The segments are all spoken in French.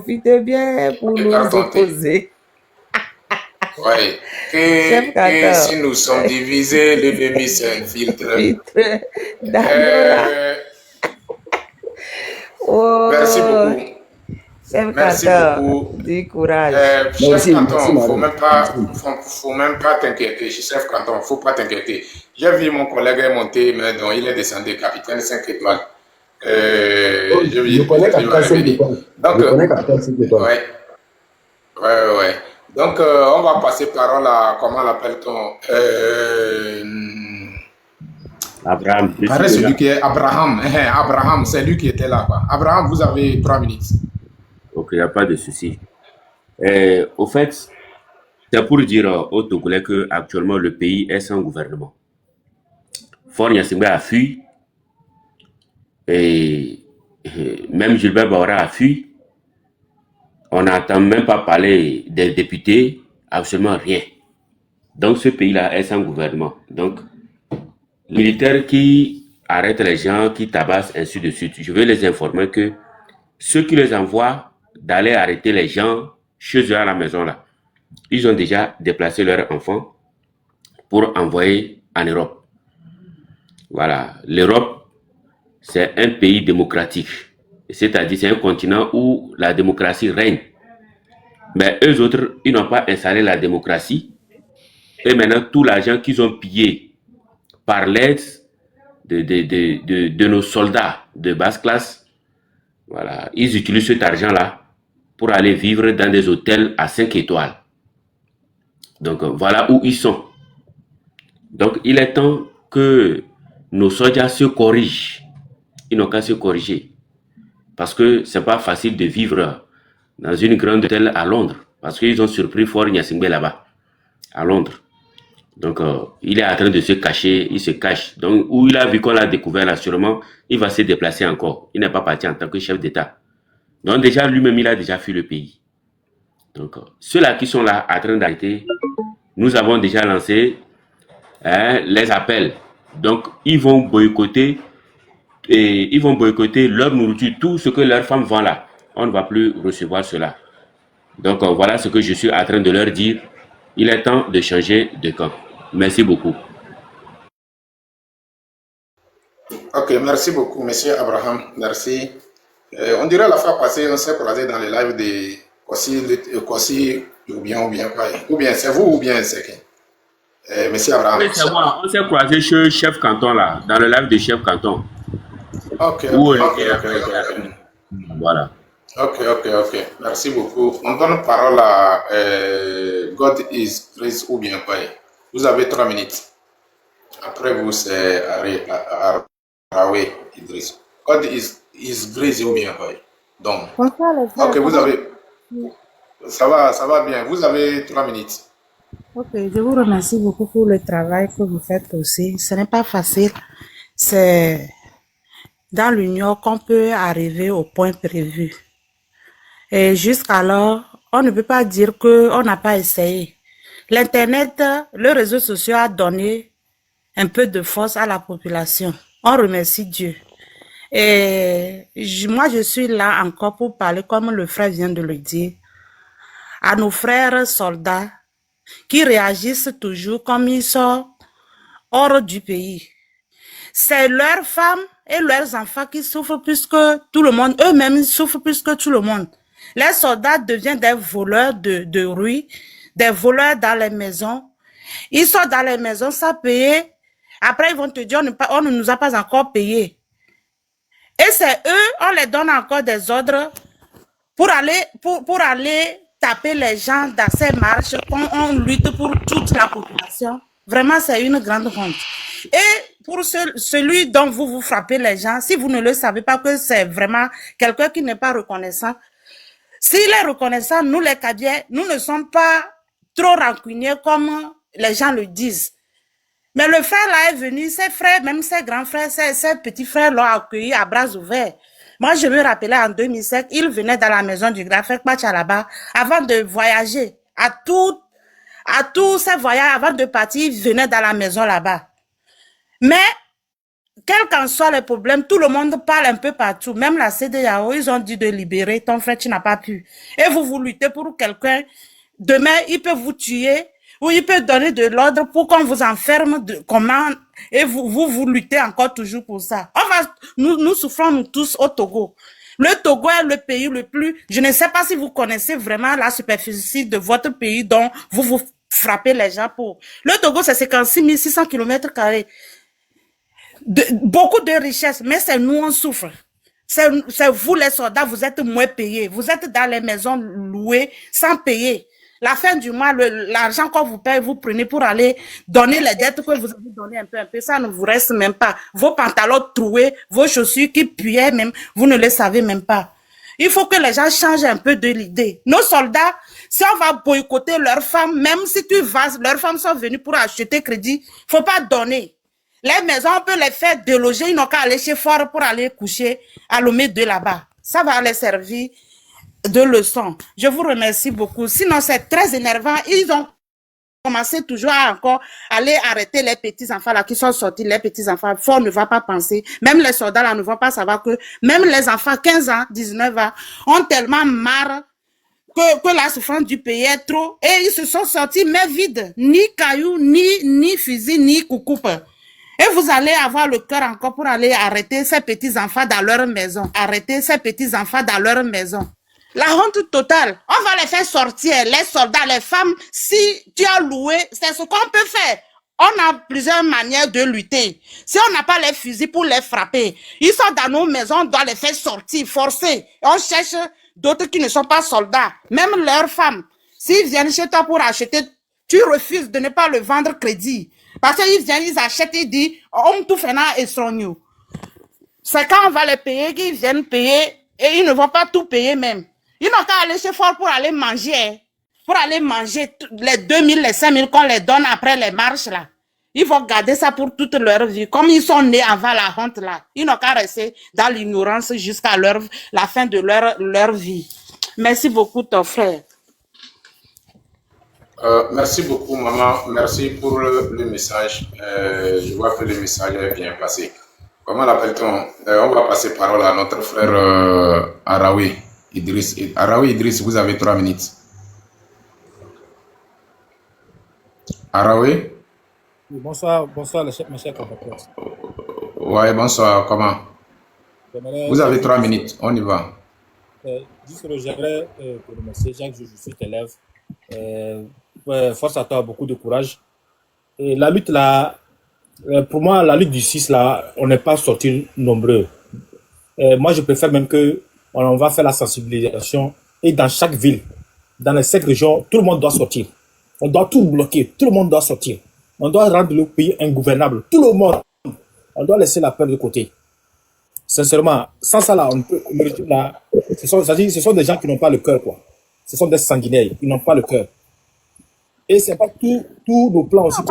Profitez bien pour Et nous carte tentée. opposer. Oui. Chef Que Carter, si nous sommes divisés, l'ennemi s'infiltre. filtre d'Agora. Euh, merci Oh, beaucoup. Chef Merci Carter, beaucoup. du courage. Chef Merci, Canton, madame. Merci. faut même pas t'inquiéter. Chef Canton, faut pas t'inquiéter. J'ai vu mon collègue monter, mais donc il est descendu, capitaine 5 étoiles. Oh, je connais J'ai vu ma Capitaine 5 revenir. étoiles. Donc, Je connais Capitaine 5 étoiles. ouais, ouais. Donc, on va passer parole à, comment l'appelle-t-on Abraham, je suis paraît déjà. celui qui est Abraham. Abraham, c'est lui qui était là. Quoi. Abraham, vous avez 3 minutes. Ok, il n'y a pas de souci. Au fait, c'est pour dire aux Togolais que actuellement le pays est sans gouvernement. Fort Gnassingbé a fui et même Gilbert Baora a fui. On n'entend même pas parler des députés, absolument rien. Donc ce pays-là est sans gouvernement. Donc les militaires qui arrêtent les gens, qui tabassent, ainsi de suite, je veux les informer que ceux qui les envoient d'aller arrêter les gens chez eux à la maison là, ils ont déjà déplacé leurs enfants pour envoyer en Europe. Voilà, l'Europe, c'est un pays démocratique. C'est-à-dire, c'est un continent où la démocratie règne. Mais eux autres, ils n'ont pas installé la démocratie. Et maintenant, tout l'argent qu'ils ont pillé par l'aide de nos soldats de basse classe, voilà, ils utilisent cet argent-là pour aller vivre dans des hôtels à 5 étoiles. Donc, voilà où ils sont. Donc, il est temps que nos soldats se corrigent. Ils n'ont qu'à se corriger. Parce que c'est pas facile de vivre dans une grande hôtel à Londres. Parce qu'ils ont surpris Fort Gnassingbé là-bas, à Londres. Donc, il est en train de se cacher, il se cache. Donc, où il a vu qu'on l'a découvert là, sûrement, il va se déplacer encore. Il n'est pas parti en tant que chef d'État. Donc, déjà, lui-même, il a déjà fui le pays. Donc, ceux-là qui sont là en train d'arrêter, nous avons déjà lancé les appels. Donc, ils vont boycotter leur nourriture, tout ce que leurs femmes vendent là. On ne va plus recevoir cela. Donc, voilà ce que je suis en train de leur dire. Il est temps de changer de camp. Merci beaucoup. Ok, merci beaucoup, monsieur Abraham. Merci. On dirait la fois passée, on s'est croisé dans les lives de Kossi ou bien c'est vous ou bien c'est qui monsieur Abraham. Oui, c'est moi. On s'est croisé chez Chef Canton là, dans le live de Chef Canton. Ok, Où voilà. ok. Merci beaucoup. On donne parole à God is Grace ou bien quoi. Vous avez 3 minutes. Après vous, c'est Arawe Idriss. God is Grace ou bien quoi. Donc, Bonsoir les frères, ok, ça vous va? avez. Ça va bien. Vous avez 3 minutes. Ok, je vous remercie beaucoup pour le travail que vous faites aussi. Ce n'est pas facile. C'est dans l'union qu'on peut arriver au point prévu. Et jusqu'alors, on ne peut pas dire qu'on n'a pas essayé. L'Internet, le réseau social a donné un peu de force à la population. On remercie Dieu. Et moi, je suis là encore pour parler, comme le frère vient de le dire, à nos frères soldats qui réagissent toujours comme ils sont hors du pays. C'est leurs femmes et leurs enfants qui souffrent plus que tout le monde. Eux-mêmes souffrent plus que tout le monde. Les soldats deviennent des voleurs de rue, des voleurs dans les maisons. Ils sont dans les maisons sans payer. Après, ils vont te dire, on ne nous a pas encore payé. Et c'est eux, on les donne encore des ordres pour aller taper les gens dans ces marches, on lutte pour toute la population. Vraiment, c'est une grande honte. Et pour celui dont vous frappez les gens, si vous ne le savez pas que c'est vraiment quelqu'un qui n'est pas reconnaissant, s'il est reconnaissant, nous les Cadiens, nous ne sommes pas trop rancuniers comme les gens le disent. Mais le frère là est venu, ses frères, même ses grands frères, ses petits frères l'ont accueilli à bras ouverts. Moi, je me rappelais en 2007, il venait dans la maison du grand frère Pachalaba avant de voyager. À tous ces voyages, avant de partir, il venait dans la maison là-bas. Mais quels qu'en soient les problèmes, tout le monde parle un peu partout. Même la CEDEAO, ils ont dit de libérer ton frère, tu n'as pas pu. Et vous luttez pour quelqu'un. Demain, il peut vous tuer ou il peut donner de l'ordre pour qu'on vous enferme. Comment? Et vous luttez encore toujours pour ça. Nous souffrons nous tous au Togo. Le Togo est le pays le plus... Je ne sais pas si vous connaissez vraiment la superficie de votre pays dont vous frappez les gens pour... Le Togo, c'est 56 600 km². Beaucoup de richesses, mais c'est nous, on souffre. C'est vous, les soldats, vous êtes moins payés. Vous êtes dans les maisons louées sans payer. La fin du mois, l'argent qu'on vous paye, vous prenez pour aller donner les dettes que vous avez données un peu. Ça ne vous reste même pas. Vos pantalons troués, vos chaussures qui puaient même, vous ne les savez même pas. Il faut que les gens changent un peu de l'idée. Nos soldats, si on va boycotter leurs femmes, même si leurs femmes sont venues pour acheter crédit, faut pas donner. Les maisons, on peut les faire déloger, ils n'ont qu'à aller chez Fort pour aller coucher à Lomé 2 là-bas. Ça va les servir de leçon. Je vous remercie beaucoup. Sinon, c'est très énervant. Ils ont commencé toujours à encore aller arrêter les petits-enfants là qui sont sortis, les petits-enfants. Fort ne va pas penser. Même les soldats là ne vont pas savoir que même les enfants 15 ans, 19 ans ont tellement marre que la souffrance du pays est trop. Et ils se sont sortis mais vides. Ni cailloux, ni fusil, ni coucoupe. Et vous allez avoir le cœur encore pour aller arrêter ces petits-enfants dans leur maison. Arrêter ces petits-enfants dans leur maison. La honte totale. On va les faire sortir, les soldats, les femmes. Si tu as loué, c'est ce qu'on peut faire. On a plusieurs manières de lutter. Si on n'a pas les fusils pour les frapper, ils sont dans nos maisons, on doit les faire sortir, forcer. On cherche d'autres qui ne sont pas soldats. Même leurs femmes. S'ils viennent chez toi pour acheter, tu refuses de ne pas le vendre crédit. Parce qu'ils viennent, ils achètent, ils disent, on tout fait là et sont nous. C'est quand on va les payer qu'ils viennent payer et ils ne vont pas tout payer même. Ils n'ont qu'à aller chez Fort pour aller manger. Pour aller manger les 2000, les 5000 qu'on les donne après les marches là. Ils vont garder ça pour toute leur vie. Comme ils sont nés avant la honte là. Ils n'ont qu'à rester dans l'ignorance jusqu'à la fin de leur vie. Merci beaucoup ton frère. Merci beaucoup, maman. Merci pour le message. Je vois que le message est bien passé. Comment l'appelle-t-on? On va passer parole à notre frère Araoui Idriss. Araoui Idriss, vous avez 3 minutes. Araoui? Bonsoir, mes chers compatriotes. Ouais, bonsoir. Comment? Vous avez 3 minutes. On y va. J'aimerais te remercier, Jacques, je suis élève. Force à toi, beaucoup de courage. Et la lutte là, pour moi, la lutte du 6 là, on n'est pas sortis nombreux. Moi, je préfère même que on va faire la sensibilisation et dans chaque ville, dans les 5 régions, tout le monde doit sortir. On doit tout bloquer, tout le monde doit sortir. On doit rendre le pays ingouvernable, tout le monde. On doit laisser la peur de côté. Sincèrement, sans ça là, on peut. Là, ce sont des gens qui n'ont pas le cœur, quoi. Ce sont des sanguinaires, ils n'ont pas le cœur. Et c'est pas tous nos plans aussi.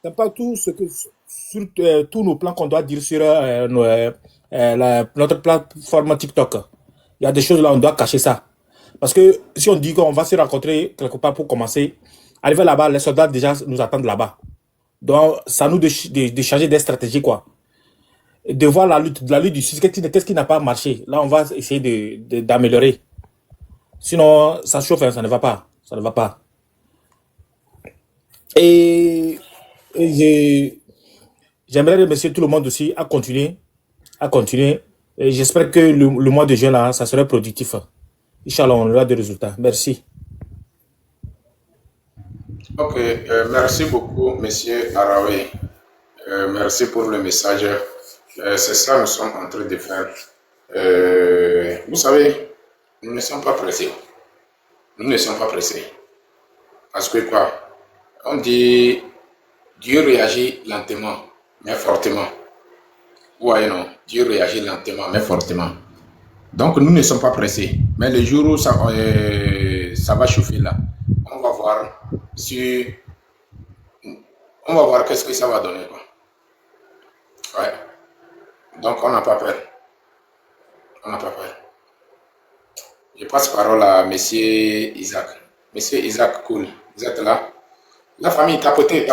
C'est pas tout ce que sur tous nos plans qu'on doit dire sur notre plateforme TikTok. Il y a des choses là, on doit cacher ça. Parce que si on dit qu'on va se rencontrer quelque part pour commencer, arriver là-bas, les soldats déjà nous attendent là-bas. Donc, ça nous de changer des stratégies, quoi. De voir la lutte du 6, qu'est-ce qui n'a pas marché. Là, on va essayer d'améliorer. Sinon, ça chauffe, hein, ça ne va pas. Ça ne va pas. Et j'aimerais remercier tout le monde aussi à continuer. Et j'espère que le mois de juin, là, ça serait productif. Inch'Allah, on aura des résultats. Merci. Ok, merci beaucoup, monsieur Araoui. Merci pour le message. C'est ça que nous sommes en train de faire. Vous savez, nous ne sommes pas pressés. Nous ne sommes pas pressés. Parce que quoi? On dit Dieu réagit lentement, mais fortement. Ouais, non. Dieu réagit lentement, mais fortement. Donc, nous ne sommes pas pressés. Mais le jour où ça va chauffer là, on va voir on va voir qu'est-ce que ça va donner, quoi. Ouais. Donc, on n'a pas peur. On n'a pas peur. Je passe parole à monsieur Isaac. Monsieur Isaac Cool, vous êtes là? La famille, tapotez,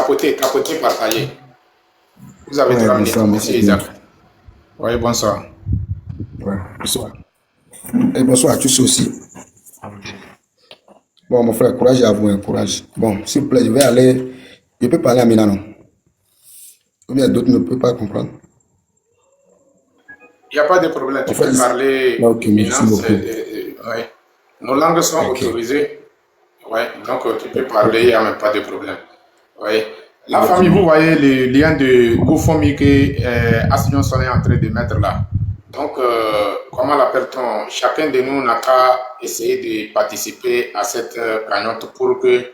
partagez. Vous avez Ouais, 3 minutes, bonsoir, monsieur Isaac. Oui, bonsoir. Ouais, bonsoir. Et bonsoir à tous aussi. Bon, mon frère, courage à vous, hein, courage. Bon, s'il vous plaît, je vais aller. Je peux parler à Mina, non? Ou bien d'autres ne peuvent pas comprendre. Il n'y a pas de problème, En tu fait, peux parler ok, merci finance. beaucoup. Ouais. Nos langues sont Ok. autorisées. Ouais, donc tu peux parler, il n'y a même pas de problème. Ouais. La Ok. famille, vous voyez le lien de GoFundMe que Assignon Son est en train de mettre là. Donc, comment l'appelle-t-on? Chacun de nous n'a qu'à essayer de participer à cette cagnotte pour que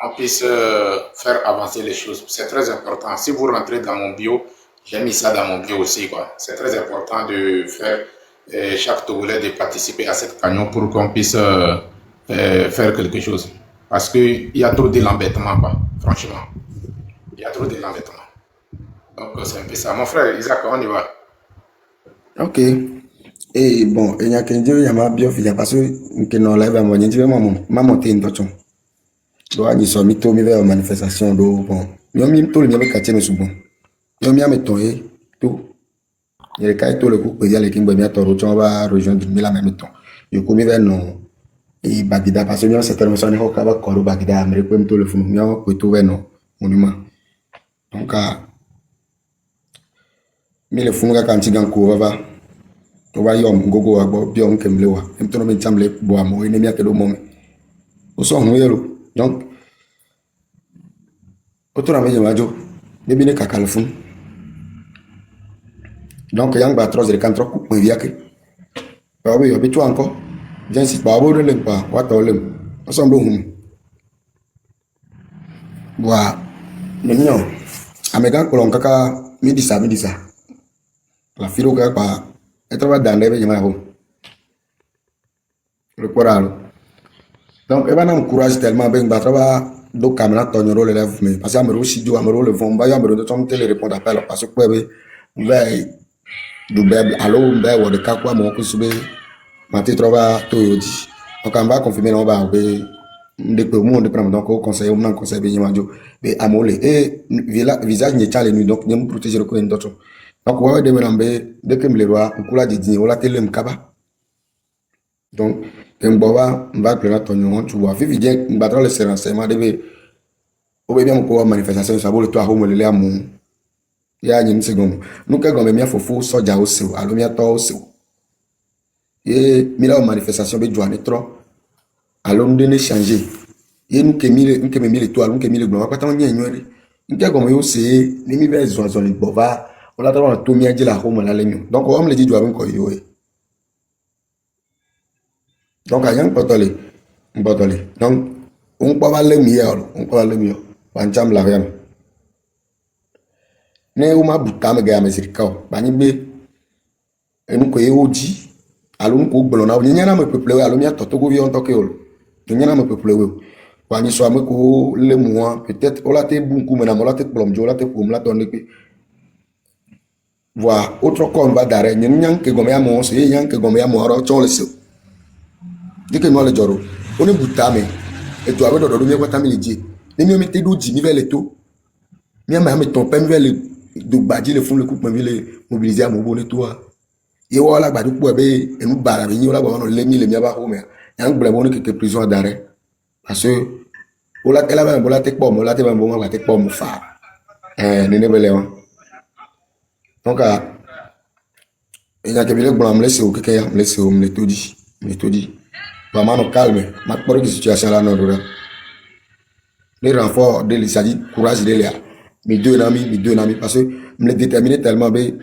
on puisse faire avancer les choses. C'est très important. Si vous rentrez dans mon bio, j'ai mis ça dans mon bio aussi, quoi. C'est très important de faire chaque Togolais de participer à cette cagnotte pour qu'on puisse faire quelque chose. Parce qu'il y a trop de l'embêtement, quoi. Franchement. Il y a trop de l'embêtement. Donc, c'est un peu ça. Mon frère Isaac, on y va. Ok. Et bon, il y a quelqu'un qui m'a bien fait parce que non, là, il va me dire, maman, monter une torture. Donc, ils sont mis tout, mis vers manifestation, donc, bon. Ils ont mis tout le même quartier, mais souvent. Ils ont mis à me tourner, tout. Il y a quand tout le coup, il y a les qui me bien toro, on va rejoindre la même temps. Du coup, il va non. Et Bagida, parce que nous, c'est tellement sonné au Kaba Koro Bagida, mais comme tout le fond, nous avons tout non, monument. Donc, mais le fond, quand il y a un coup, on va y aller, gogo, à boire, bien, qu'on me le voit. Et tout le monde semble boire, moi, il n'y a que le moment. Au son, nous, donc, autour de la maison, il y a un le fond. Donc, il y a un batros de cantre, mais il y a que. Ah oui, il y a encore. J'insiste, pas, vous ne pas, what all them. Ensemble, voilà. Non, Américain, Colon, Kaka, Midisa. La filo que pa, esto va a darle be llama recuerdo. Donc, il va nous encourager tellement bien, bah, travailler donc caméra ton rôle élève, mais parce que amero si jo amero le fond, bah, amero de ton télé répondre appel, parce que quoi, on va du bébé, allo, on va voir de quoi, mon coup, subé, maté trova, toyodi. Donc, on va confirmer, on va, de que monde prendre donc au conseil, on a un conseil bien jo, mais amolé, et visage n'est pas les nuits, donc, nous protéger le coin d'autre. Donc, on va demander, dès que me le roi, on coule à dîner, on la télé, m'kaba. Donc, on va prendre ton nom, tu vois, vivi bien, on va dans les renseignements, on va bien encore manifestation, ça vaut le toit, on le à mon, il y a une seconde. Nous, quand on met faux, soja au seu, alors bien toi au seu. Et, mila manifestation, ben, joie, trop, alors nous devons changer. Et nous, qui mis les toiles, nous, qui mis les blancs, pas tant, nous, quand on met au seu, nous, mis vers les bova, on a droit à tout, mis la home, la ligne. Donc, on me le dit, joie, on koyoé. Donc, à yang potole. Donc, on peut pas le mieux. Pancham la rien. Ne uma butame ga mesirikao. Bani be. Enu ko eoji. Alun ko gbolona. Nyanya me peuple alo mi atoto vi on toke ol. Nyanya me peuple we. Wani so ame ko le moi peut-être ola te bunku mena mola te plomjo ola te pom la tonne pe. Voilà, autre corps va d'arrêt. Nyanya ke gome amo so nyanya ke gome amo ro chon le se. Dès que moi le joro, on est boutame. Et tu avais dans le mieux quoi t'as mis les dieux. Les mieux mettez d'où Jimmy vers les taux. Mieux m'a mis ton père vers le de badi le fond le coup pour le mobiliser à mon bon toi. Et voilà badi pour et nous barra venir là on les mis les mieux bas mais y a un blabon quelques prisons d'arrêt. Parce que on la telle même on la tête pas on la tête même on la tête pas mon phare. Néné beléon. Donc il y a que bien que me laisser au que me laisser au me tout dit. Vraiment nous calme. Ma pour situation là non les renforts de l'Isadi, courage de l'Éa. Mes deux amis, parce que je me déterminé tellement, ben,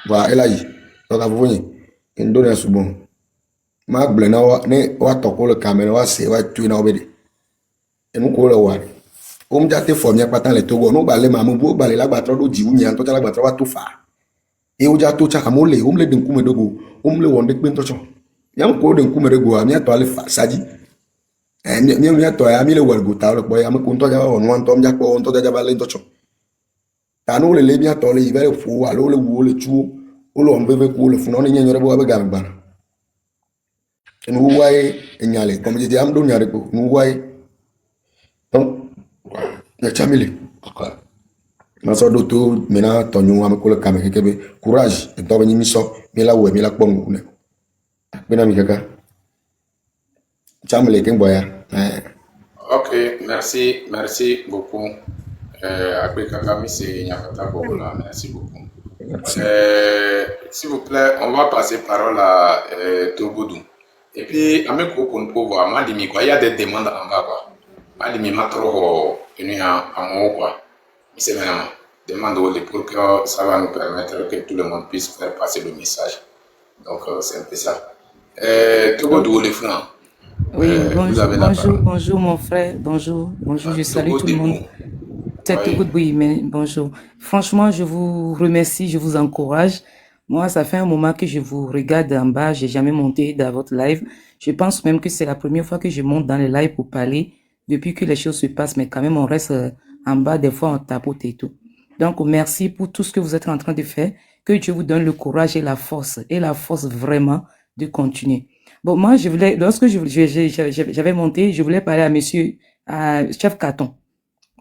voilà, elle a dit. Donc, vous voyez, il donne un soubon. Ma blena ne wa toko le caméra wa se wa tuer na obede. Et nous ko le wa. On m'a été formé pas tant les togo, nous balé mamu bo balé la batro do jiwu nyan to la batro wa to fa. Et o ja to cha kamole, on le den kume dogo, on le wonde kpen to chon. Yam ko den kume dogo, ami to ale fa saji. Mi to ya mi le war go ta le boy am ko to ja won wan to ja ko on to ja ba le to chon. Ta no le mi to le ibe fu wa lo le wo le chu o lo mbebe ko le fu no ni nyen re bo ba ga ba. Nous voyons, comme je dis, nous voyons. Le chamili. Ma soeur d'auto, maintenant, ton nom, à me coller caméra, courage, et t'as venu mission, mais là où est, mais là, bon, mais mi kaka. Chamili, qu'un boya. Ok, merci beaucoup. Après Kakami, c'est Nyakata Bobola, merci beaucoup. S'il vous plaît, on va passer parole à Togodou. Et puis, à mes cours, pour voir, il y a des demandes en bas, quoi. Madimi Matro, en haut, quoi. C'est vraiment demande pour que ça va nous permettre que tout le monde puisse faire passer le message. Donc, c'est un peu ça. Togodou, les francs. Oui, Vous avez la parole. bonjour mon frère, bonjour, je salue tout le monde. C'est tout good, oui, mais bonjour. Franchement, je vous remercie, je vous encourage. Moi, ça fait un moment que je vous regarde en bas, j'ai jamais monté dans votre live. Je pense même que c'est la première fois que je monte dans les lives pour parler, depuis que les choses se passent, mais quand même, on reste en bas, des fois, on tapote et tout. Donc, merci pour tout ce que vous êtes en train de faire, que Dieu vous donne le courage et la force vraiment de continuer. Bon, moi, je voulais, lorsque j'avais monté, je voulais parler à Chef Caton.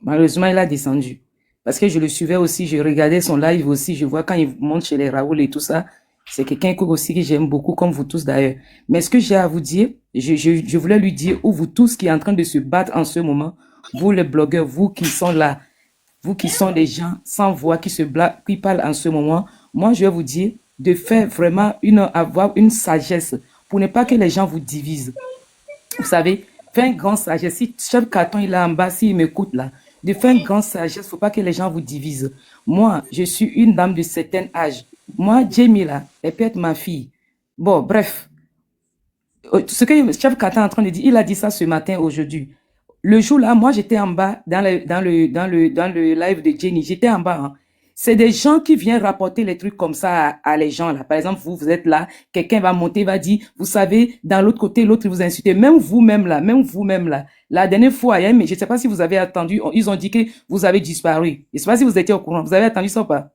Malheureusement, il a descendu. Parce que je le suivais aussi, je regardais son live aussi, je vois quand il monte chez les Raoul et tout ça. C'est quelqu'un aussi que j'aime beaucoup, comme vous tous d'ailleurs. Mais ce que j'ai à vous dire, je voulais lui dire, ou vous tous qui êtes en train de se battre en ce moment, vous les blogueurs, vous qui sont là, vous qui sont des gens sans voix, qui parlent en ce moment, moi je vais vous dire de faire vraiment avoir une sagesse pour ne pas que les gens vous divisent. Vous savez, faire une grande sagesse. Si Chef Carton il est en bas, s'il m'écoute là, de faire une grande sagesse, il ne faut pas que les gens vous divisent. Moi, je suis une dame de certain âge. Moi, Jamie là, elle peut être ma fille. Bon, bref. Ce que Chef Carton est en train de dire, il a dit ça ce matin, aujourd'hui. Le jour là, moi, j'étais en bas dans le live de Jenny. J'étais en bas. Hein. C'est des gens qui viennent rapporter les trucs comme ça à les gens là. Par exemple, vous êtes là, quelqu'un va monter, va dire, vous savez, dans l'autre côté, l'autre vous insulte. Même vous-même là. La dernière fois, mais je ne sais pas si vous avez attendu, ils ont dit que vous avez disparu. Je ne sais pas si vous étiez au courant. Vous avez attendu ça ou pas?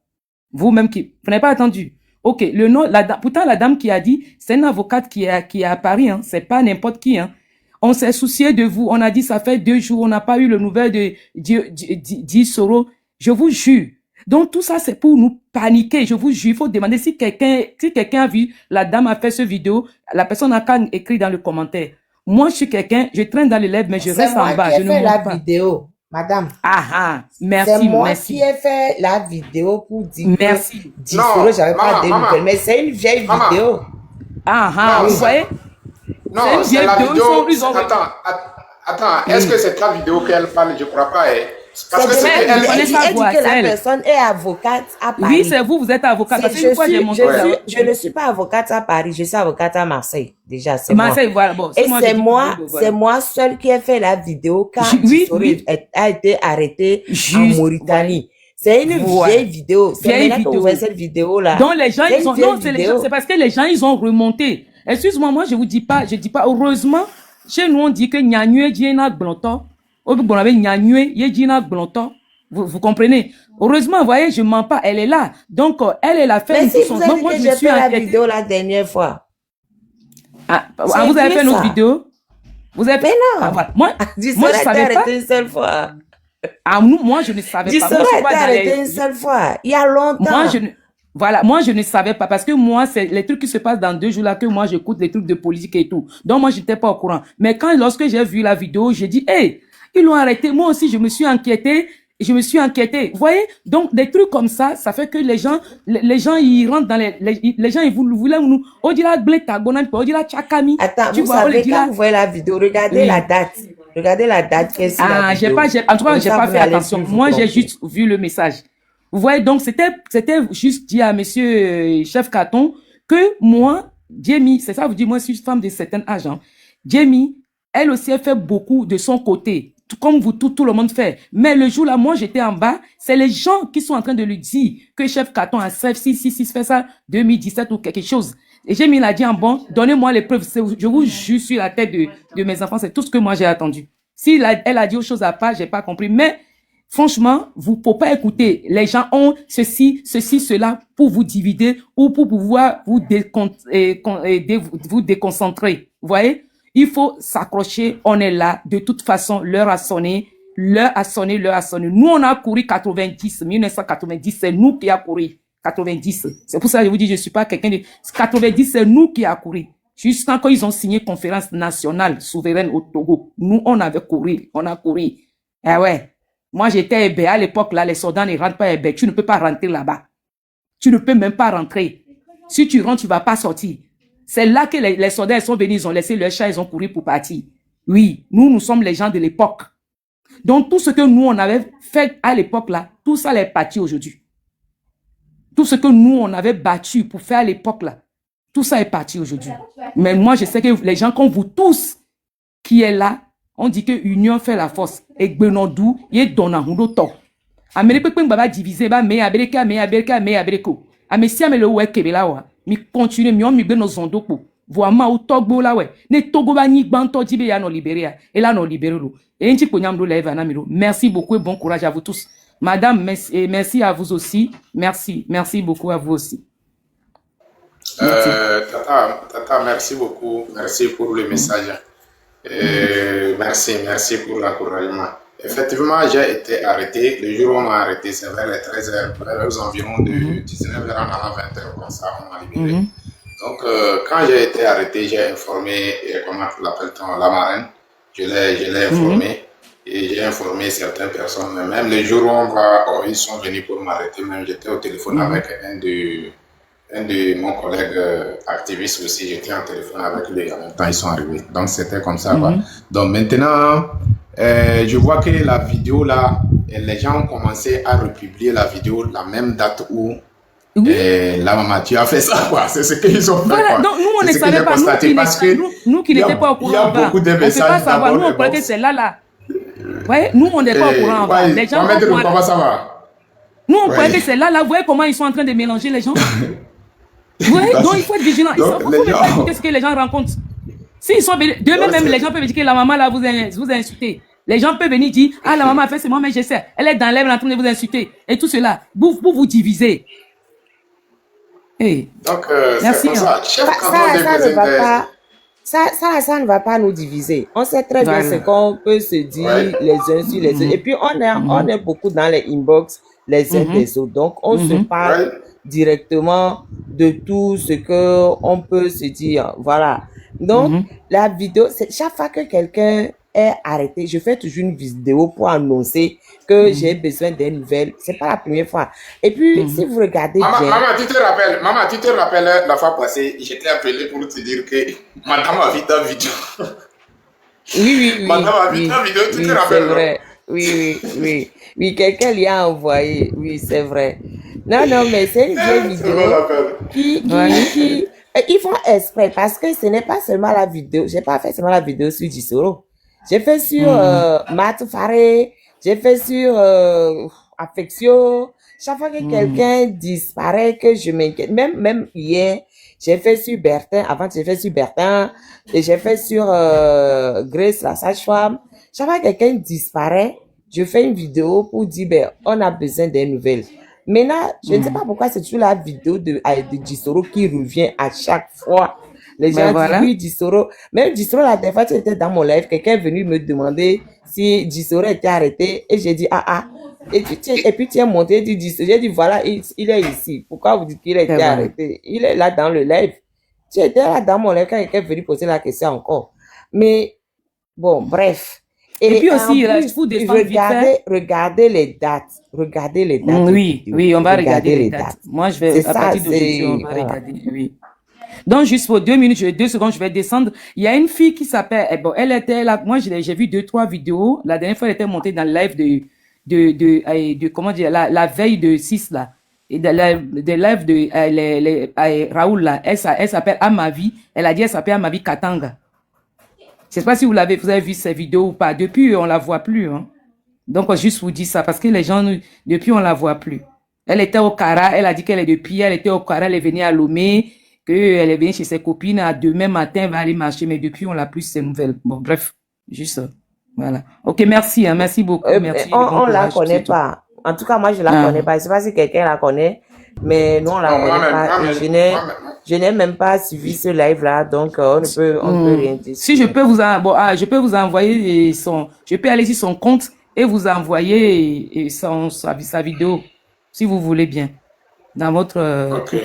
Vous-même vous n'avez pas attendu. Ok, le nom, pourtant la dame qui a dit, c'est une avocate qui est à Paris, hein. C'est pas n'importe qui, hein. On s'est soucié de vous. On a dit, ça fait 2 jours, on n'a pas eu le nouvelle de Soro. Je vous jure. Donc, tout ça, c'est pour nous paniquer. Je vous jure, il faut demander si quelqu'un a vu, la dame a fait ce vidéo, la personne a qu'à écrire dans le commentaire. Moi, je suis quelqu'un, je traîne dans les lèvres, mais je reste en bas. Je ne monte pas. Vidéo, madame. Merci. C'est moi qui ai fait la vidéo pour dire merci. Non, j'avais pas de nouvelles, mais c'est une vieille vidéo. Vous voyez? Non, c'est la vidéo. Attends, est-ce que c'est ta vidéo qu'elle parle? Je ne crois pas. Parce que elle dit que la personne est avocate à Paris. Oui, c'est vous êtes avocate. Parce que je ne suis pas avocate à Paris, je suis avocate à Marseille. Déjà, c'est Marseille, voilà. Bon, et c'est moi seule qui ai fait la vidéo quand a été arrêté en Mauritanie. C'est une vieille vidéo. C'est maintenant que vous voyez cette vidéo-là. Donc les gens, c'est parce que les gens, ils ont remonté. Excuse-moi, moi, je dis pas, heureusement, chez nous, on dit que Nyanyue Djena Blonto. Vous comprenez? Heureusement, vous voyez, je mens pas, elle est là. Donc, elle a fait une son. Donc, moi, je suis la vidéo la dernière fois. Vous avez fait notre vidéo? Vous avez fait? Mais non. Moi, je savais pas. Une seule fois. Moi, je ne savais pas. Moi, je suis arrêté une seule fois. Il y a longtemps. Moi, je ne savais pas parce que moi, c'est les trucs qui se passent dans 2 jours là que moi, j'écoute les trucs de politique et tout. Donc, moi, j'étais pas au courant. Mais lorsque j'ai vu la vidéo, j'ai dit, hey, ils l'ont arrêté. Moi aussi, je me suis inquiété. Vous voyez? Donc, des trucs comme ça, ça fait que les gens, ils rentrent dans les gens, ils voulaient nous, on dit la blétagonane, on dit la tchakami. Attends, vous savez, quand vous voyez la vidéo, regardez la date. Regardez la date qu'est-ce qu'il a. En tout cas, j'ai pas fait attention. Moi, j'ai juste vu le message. Vous voyez, donc, c'était juste dire à monsieur Chef Carton que moi, Jamie, c'est ça, vous dites, moi, je suis une femme de certain âge, hein. Jamie, elle aussi, elle fait beaucoup de son côté, comme vous, tout le monde fait. Mais le jour là, moi, j'étais en bas, c'est les gens qui sont en train de lui dire que Chef Carton a fait fait ça 2017 ou quelque chose. Et Jamie l'a dit en bon, donnez-moi les preuves. Je vous jure sur la tête de mes enfants, c'est tout ce que moi j'ai attendu. Si elle a dit autre chose à part, j'ai pas compris. Mais franchement, vous ne pouvez pas écouter. Les gens ont ceci, cela pour vous diviser ou pour pouvoir vous déconcentrer. Vous voyez? Il faut s'accrocher. On est là. De toute façon, l'heure a sonné. L'heure a sonné, l'heure a sonné. Nous, on a couru 90, 1990, c'est nous qui a couru. 90. C'est pour ça que je vous dis, je suis pas quelqu'un de... 90, c'est nous qui a couru. Juste quand ils ont signé conférence nationale souveraine au Togo, nous, on avait couru, on a couru. Eh ouais. Moi, j'étais à Hébé. À l'époque, là, les soldats ne rentrent pas à Hébé. Tu ne peux pas rentrer là-bas. Tu ne peux même pas rentrer. Si tu rentres, tu vas pas sortir. C'est là que les soldats sont venus, ils ont laissé leur chat, ils ont couru pour partir. Oui, nous sommes les gens de l'époque. Donc, tout ce que nous, on avait fait à l'époque, là, tout ça est parti aujourd'hui. Tout ce que nous, on avait battu pour faire à l'époque, là, tout ça est parti aujourd'hui. Mais moi, je sais que les gens comme vous tous qui est là, on dit que union fait la force. Et Benondou, il est dans un to. Amérique peut pas diviser, mais Amérique. Mais si Amérique ouais Kebela wa, mi continue, mi on mi nos zondo po. Vraiment au Togo là ouais. Ne Togo ba ni banto dibe ya no libérer. Et là no libérer lo. Et nti ponyam do lève na miro. Merci beaucoup et bon courage à vous tous. Madame, merci à vous aussi. Merci beaucoup à vous aussi. Tata, merci beaucoup. Merci pour le message. Merci pour l'encouragement. Effectivement, j'ai été arrêté. Le jour où on m'a arrêté, c'est vers les 13h, vers aux environs de 19h à 20h, comme ça, on m'a libéré. Donc, quand j'ai été arrêté, j'ai informé, comment l'appelle-t-on, la marraine. Je l'ai informé. Et j'ai informé certaines personnes. Même le jour où ils sont venus pour m'arrêter, même j'étais au téléphone avec un de mon collègue activiste aussi. J'étais en téléphone avec lui. En même temps, ils sont arrivés. Donc, c'était comme ça. Quoi. Donc, maintenant, je vois que la vidéo là, les gens ont commencé à republier la vidéo la même date où la maman, tu as fait ça, quoi. C'est ce qu'ils ont fait. Voilà, donc nous, on ne savait pas. Nous qui n'étions pas au courant. Il y a beaucoup de messages. On ne peut pas savoir. Nous, on croyait que c'est là. Ouais, nous, on n'est pas au courant. Les gens nous, on croyait que c'est là. Vous voyez comment ils sont en train de mélanger les gens. Ouais, donc il faut être vigilant. Il faut pas écouter ce que les gens rencontrent. S'ils sont demain même, les gens peuvent dire que la maman là vous a insulté. Les gens peuvent venir dire ah la maman a fait c'est moi mais je sais. Elle est dans l'air en train de vous insulter et tout cela. Vous divisez. Hey. Donc merci. Ça ne va pas nous diviser. On sait très bien ce qu'on peut se dire les uns sur les autres. Et puis on est beaucoup dans les inbox les uns des autres. Donc on se parle directement de tout ce que on peut se dire. Voilà. Donc la vidéo, c'est chaque fois que quelqu'un est arrêté, je fais toujours une vidéo pour annoncer que j'ai besoin des nouvelles. C'est pas la première fois. Et puis si vous regardez maman, tu te rappelles la fois passée, je t'ai appelé pour te dire que madame a vu ta vidéo. Oui. Madame a vu ta vidéo, tu te rappelles? C'est vrai. Oui, quelqu'un lui a envoyé. Oui, c'est vrai. Non, mais c'est une vieille vidéo qui ils font exprès parce que ce n'est pas seulement la vidéo. J'ai pas fait seulement la vidéo sur Gisoro. J'ai fait sur Matou Faré. J'ai fait sur Affection. Chaque fois que quelqu'un disparaît, que je m'inquiète. Même hier, j'ai fait sur Bertin. Avant, j'ai fait sur Bertin. Et j'ai fait sur Grace, la sage-femme. Chaque fois que quelqu'un disparaît, je fais une vidéo pour dire, on a besoin des nouvelles. Maintenant, je ne sais pas pourquoi c'est toujours la vidéo de Gisoro qui revient à chaque fois. Les gens disent, oui, Gisoro. Même Gisoro, la dernière fois, tu étais dans mon live, quelqu'un est venu me demander si Gisoro était arrêté. Et j'ai dit, Et puis tu es monté, tu dis, j'ai dit, voilà, il est ici. Pourquoi vous dites qu'il a été arrêté? Il est là dans le live. Tu étais là dans mon live quand quelqu'un est venu poser la question encore. Mais, bon, bref. Et puis aussi, il faut descendre vite fait. Regardez les dates. Oui, on va regarder les dates. Moi, je vais, à partir d'aujourd'hui, on va regarder, oui. Donc, juste pour 2 minutes, 2 secondes, je vais descendre. Il y a une fille qui s'appelle, elle était là, moi, j'ai vu 2-3 vidéos. La dernière fois, elle était montée dans le live de comment dire, la veille de 6, là. Et de live de Raoul, là. Elle s'appelle Amavi. Elle a dit, elle s'appelle Amavi Katanga. Je sais pas si vous avez vu ces vidéos ou pas. Depuis, on la voit plus, hein. Donc, juste vous dire ça, parce que les gens, depuis, on la voit plus. Elle était au Kara, elle a dit qu'elle est depuis, elle était au Kara, elle est venue à Lomé, qu'elle est venue chez ses copines, à demain matin, elle va aller marcher, mais depuis, on l'a plus ces nouvelles. Bon, bref, juste ça. Voilà. Ok, merci, hein, merci beaucoup. Merci, on la connaît pas. En tout cas, moi, je la connais pas. Je sais pas si quelqu'un la connaît, mais nous, on la connaît pas. Je n'ai même pas suivi ce live-là, donc on peut rien dire. Si je peux vous je peux vous envoyer je peux aller sur son compte et vous envoyer sa vidéo, si vous voulez bien, dans votre... Ok.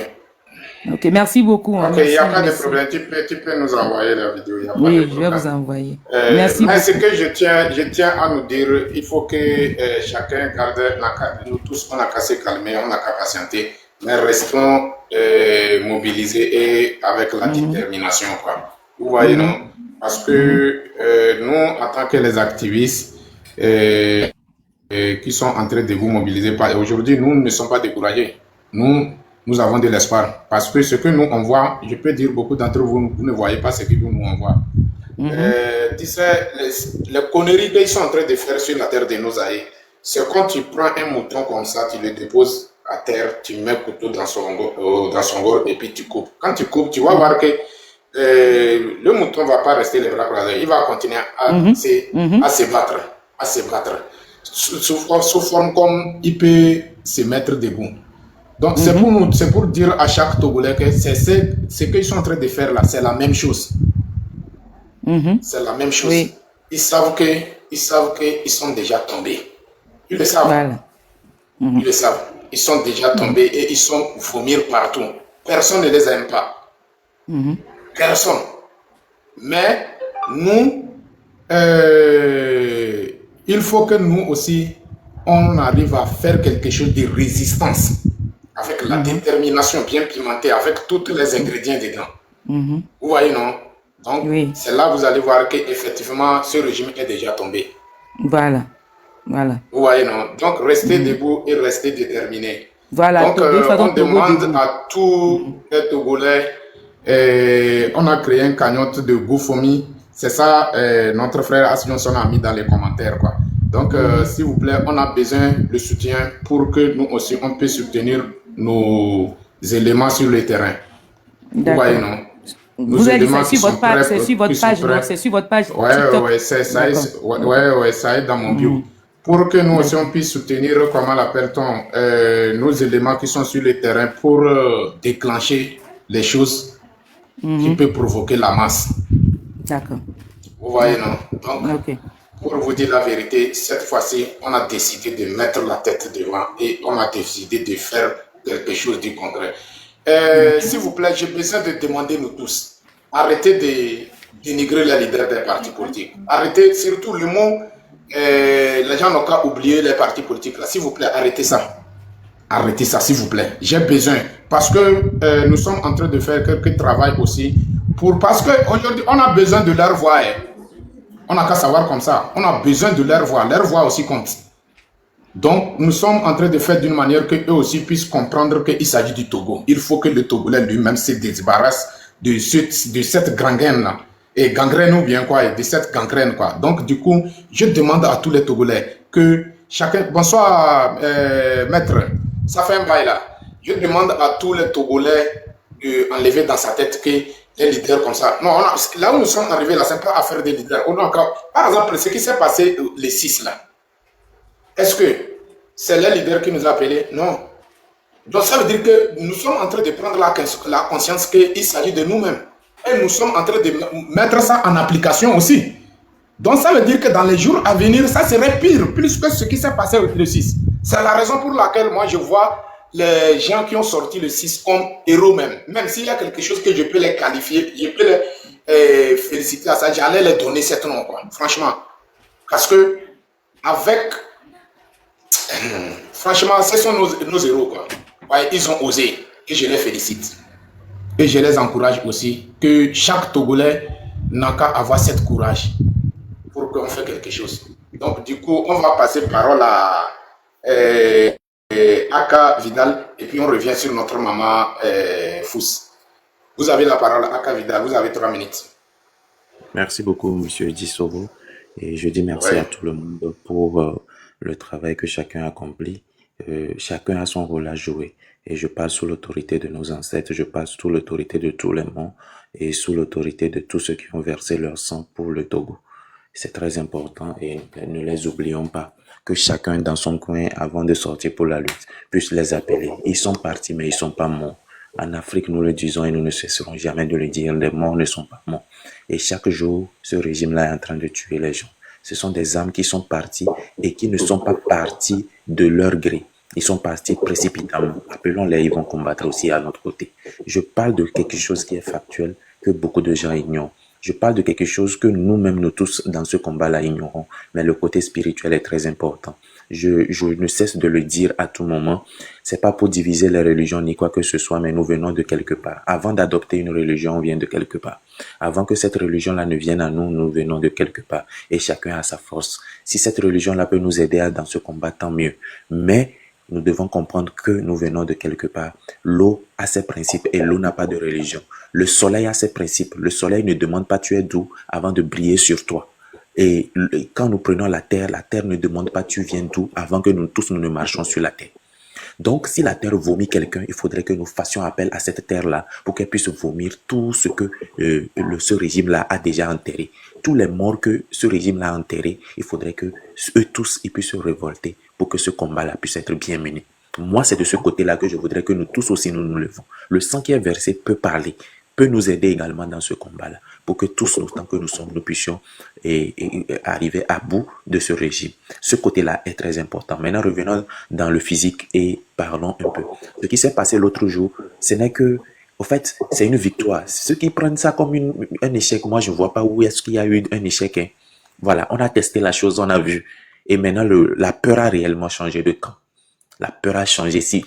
Ok, merci beaucoup. Ok, il n'y a pas de problème. Tu peux nous envoyer la vidéo. Y a oui, pas de je vais vous envoyer. Merci beaucoup. Ce que je tiens à nous dire, il faut que chacun garde, nous tous, on n'a qu'à se calmer, on n'a qu'à patienter, mais restons mobilisés et avec la détermination, quoi. Vous voyez, non? Parce que nous, en tant que les activistes qui sont en train de vous mobiliser, aujourd'hui, nous ne sommes pas découragés. Nous avons de l'espoir. Parce que ce que nous, on voit, je peux dire, beaucoup d'entre vous, vous ne voyez pas ce que nous, on voit. Les conneries qu'ils sont en train de faire sur la terre de nos aïeux, c'est quand tu prends un mouton comme ça, tu le déposes à terre, tu mets le couteau dans son gorge et puis tu coupes. Quand tu coupes, tu vas voir que le mouton ne va pas rester les bras croisés. Il va continuer à se battre. Sous forme comme il peut se mettre debout. Donc, c'est pour dire à chaque Togolais que ce qu'ils sont en train de faire là, c'est la même chose. C'est la même chose. Oui. Ils savent qu'ils sont déjà tombés. Ils le savent. Voilà. Ils le savent. Ils sont déjà tombés et ils sont vomir partout. Personne ne les aime pas. Personne. Mais nous, il faut que nous aussi, on arrive à faire quelque chose de résistance. Avec la détermination bien pimentée, avec tous les ingrédients dedans. Vous voyez, non? Donc, c'est là que vous allez voir qu'effectivement, ce régime est déjà tombé. Voilà. Vous voyez, non? Donc, restez debout et restez déterminés. Voilà. Donc, on demande à tous les Togolais, on a créé un cagnotte de GoFundMe. C'est ça, notre frère Assionson a mis dans les commentaires, quoi. Donc, s'il vous plaît, on a besoin de soutien pour que nous aussi, on puisse soutenir nos éléments sur le terrain. Vous voyez, non? Vous avez dit c'est sur votre page, c'est sur votre page, non? C'est sur votre page. Ouais, ça est dans mon bio. Pour que nous aussi, on puisse soutenir, comment l'appelle-t-on, nos éléments qui sont sur le terrain pour déclencher les choses qui peuvent provoquer la masse. D'accord. Vous voyez, non? Donc, pour vous dire la vérité, cette fois-ci, on a décidé de mettre la tête devant et on a décidé de faire quelque chose du concret. S'il vous plaît, j'ai besoin de demander nous tous, arrêtez de dénigrer les leaders des partis politiques. Arrêtez, surtout le mot, les gens n'ont qu'à oublier les partis politiques. S'il vous plaît, arrêtez ça. Arrêtez ça, s'il vous plaît. J'ai besoin. Parce que nous sommes en train de faire quelques travail aussi. Parce qu'aujourd'hui, on a besoin de leur voix. On n'a qu'à savoir comme ça. On a besoin de leur voix. Leur voix aussi compte. Donc, nous sommes en train de faire d'une manière qu'eux aussi puissent comprendre qu'il s'agit du Togo. Il faut que le Togolais lui-même se débarrasse de cette gangrène-là. Et gangrène ou bien quoi, de cette gangrène, quoi. Donc, du coup, je demande à tous les Togolais que chacun... Bonsoir, maître. Ça fait un bail là. Je demande à tous les Togolais d'enlever dans sa tête que les leaders comme ça. Non, là où nous sommes arrivés, là, c'est pas affaire des leaders. Par exemple, ce qui s'est passé les 6 là. Est-ce que c'est les leaders qui nous ont appelés? Non. Donc ça veut dire que nous sommes en train de prendre la conscience qu'il s'agit de nous-mêmes. Et nous sommes en train de mettre ça en application aussi. Donc ça veut dire que dans les jours à venir, ça serait pire, plus que ce qui s'est passé le 6. C'est la raison pour laquelle moi je vois les gens qui ont sorti le 6 comme héros même. Même s'il y a quelque chose que je peux les qualifier, je peux les féliciter à ça, j'allais les donner cet nom, quoi. Franchement. Parce que avec... Franchement, ce sont nos héros, quoi. Ouais, ils ont osé et je les félicite. Et je les encourage aussi que chaque Togolais n'a qu'à avoir cette courage pour qu'on fasse quelque chose. Donc, du coup, on va passer parole à Aka Vidal et puis on revient sur notre maman Fous. Vous avez la parole, Aka Vidal, vous avez 3 minutes. Merci beaucoup, monsieur Dissoro. Et je dis merci à tout le monde pour le travail que chacun accomplit. Chacun a son rôle à jouer. Et je passe sous l'autorité de nos ancêtres, je passe sous l'autorité de tous les monts et sous l'autorité de tous ceux qui ont versé leur sang pour le Togo. C'est très important et ne les oublions pas. Que chacun dans son coin, avant de sortir pour la lutte, puisse les appeler. Ils sont partis, mais ils ne sont pas morts. En Afrique, nous le disons et nous ne cesserons jamais de le dire, les morts ne sont pas morts. Et chaque jour, ce régime-là est en train de tuer les gens. Ce sont des âmes qui sont parties et qui ne sont pas parties de leur gré. Ils sont partis précipitamment. Appelons-les, ils vont combattre aussi à notre côté. Je parle de quelque chose qui est factuel, que beaucoup de gens ignorent. Je parle de quelque chose que nous-mêmes, nous tous, dans ce combat-là, ignorons. Mais le côté spirituel est très important. Je ne cesse de le dire à tout moment. C'est pas pour diviser les religions ni quoi que ce soit, mais nous venons de quelque part. Avant d'adopter une religion, on vient de quelque part. Avant que cette religion-là ne vienne à nous, nous venons de quelque part. Et chacun a sa force. Si cette religion-là peut nous aider dans ce combat, tant mieux. Mais nous devons comprendre que nous venons de quelque part. L'eau a ses principes et l'eau n'a pas de religion. Le soleil a ses principes. Le soleil ne demande pas tu es d'où avant de briller sur toi. Et quand nous prenons la terre ne demande pas tu viens d'où avant que nous tous nous ne marchions sur la terre. Donc, si la terre vomit quelqu'un, il faudrait que nous fassions appel à cette terre-là pour qu'elle puisse vomir tout ce que ce régime-là a déjà enterré. Tous les morts que ce régime-là a enterrés, il faudrait que eux tous ils puissent se révolter pour que ce combat-là puisse être bien mené. Moi, c'est de ce côté-là que je voudrais que nous tous aussi nous nous levons. Le sang qui est versé peut parler, peut nous aider également dans ce combat-là, pour que tous, autant que nous sommes, nous puissions arriver à bout de ce régime. Ce côté-là est très important. Maintenant, revenons dans le physique et parlons un peu. Ce qui s'est passé l'autre jour, ce n'est que, au fait, c'est une victoire. Ceux qui prennent ça comme un échec, moi, je ne vois pas où est-ce qu'il y a eu un échec. Hein. Voilà, on a testé la chose, on a vu. Et maintenant, la peur a réellement changé de camp. La peur a changé. Si,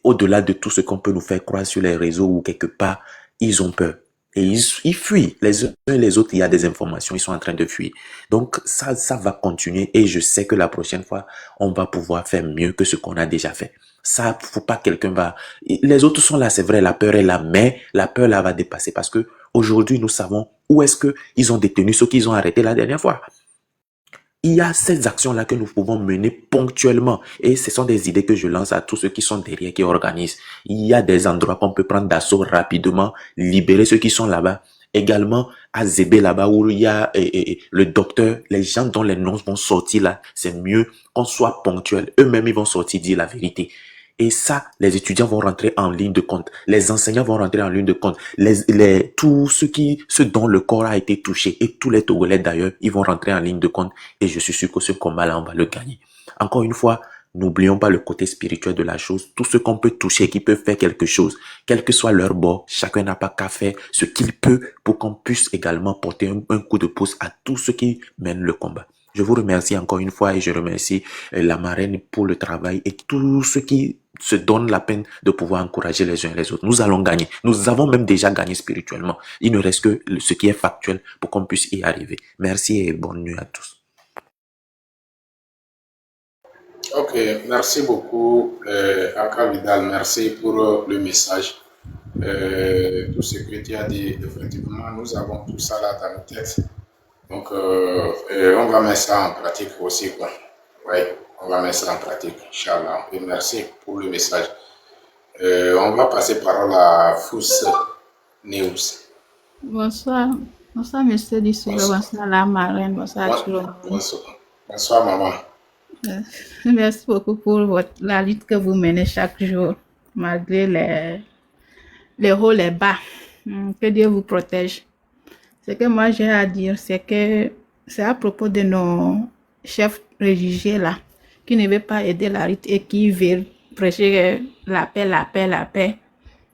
au-delà de tout ce qu'on peut nous faire croire sur les réseaux ou quelque part, ils ont peur. Et ils fuient. Les uns et les autres, il y a des informations, ils sont en train de fuir. Donc, ça va continuer et je sais que la prochaine fois, on va pouvoir faire mieux que ce qu'on a déjà fait. Ça, faut pas quelqu'un va... Les autres sont là, c'est vrai, la peur est là, mais la peur là va dépasser parce que aujourd'hui, nous savons où est-ce que ils ont détenu ceux qu'ils ont arrêtés la dernière fois. Il y a ces actions-là que nous pouvons mener ponctuellement. Et ce sont des idées que je lance à tous ceux qui sont derrière, qui organisent. Il y a des endroits qu'on peut prendre d'assaut rapidement, libérer ceux qui sont là-bas. Également, à Zébé là-bas, où il y a le docteur, les gens dont les noms vont sortir là, c'est mieux qu'on soit ponctuel. Eux-mêmes, ils vont sortir dire la vérité. Et ça, les étudiants vont rentrer en ligne de compte. Les enseignants vont rentrer en ligne de compte. Tous ceux dont le corps a été touché et tous les Togolais d'ailleurs, ils vont rentrer en ligne de compte. Et je suis sûr que ce combat-là, on va le gagner. Encore une fois, n'oublions pas le côté spirituel de la chose. Tout ce qu'on peut toucher, qui peut faire quelque chose, quel que soit leur bord, chacun n'a pas qu'à faire ce qu'il peut pour qu'on puisse également porter un coup de pouce à tous ceux qui mènent le combat. Je vous remercie encore une fois et je remercie la marraine pour le travail et tous ceux qui se donnent la peine de pouvoir encourager les uns et les autres. Nous allons gagner. Nous avons même déjà gagné spirituellement. Il ne reste que ce qui est factuel pour qu'on puisse y arriver. Merci et bonne nuit à tous. Ok, merci beaucoup Aka Vidal, merci pour le message. Tout ce que tu as dit, effectivement, nous avons tout ça là dans nos têtes. Donc, on va mettre ça en pratique aussi, quoi. Oui, on va mettre ça en pratique, Inch'Allah. Et merci pour le message. On va passer parole à Fous News. Bonsoir. Bonsoir, monsieur Dissou. Bonsoir, la marraine. Bonsoir, tout le monde. Bonsoir, maman. Merci beaucoup pour la lutte que vous menez chaque jour, malgré les hauts, les bas. Que Dieu vous protège. Ce que moi j'ai à dire, c'est à propos de nos chefs religieux là, qui ne veulent pas aider la lutte et qui veulent prêcher la paix, la paix, la paix.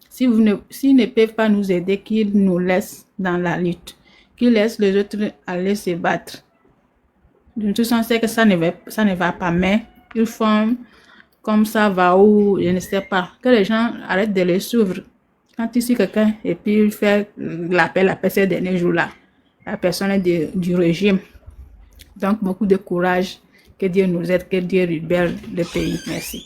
S'ils ne peuvent pas nous aider, qu'ils nous laissent dans la lutte, qu'ils laissent les autres aller se battre. De toute façon, c'est que ça ne va pas, mais ils font comme ça va ou je ne sais pas. Que les gens arrêtent de les suivre. Quand il suit quelqu'un et puis il fait la paix ces derniers jours-là, la personne est du régime. Donc, beaucoup de courage. Que Dieu nous aide, que Dieu libère le pays. Merci.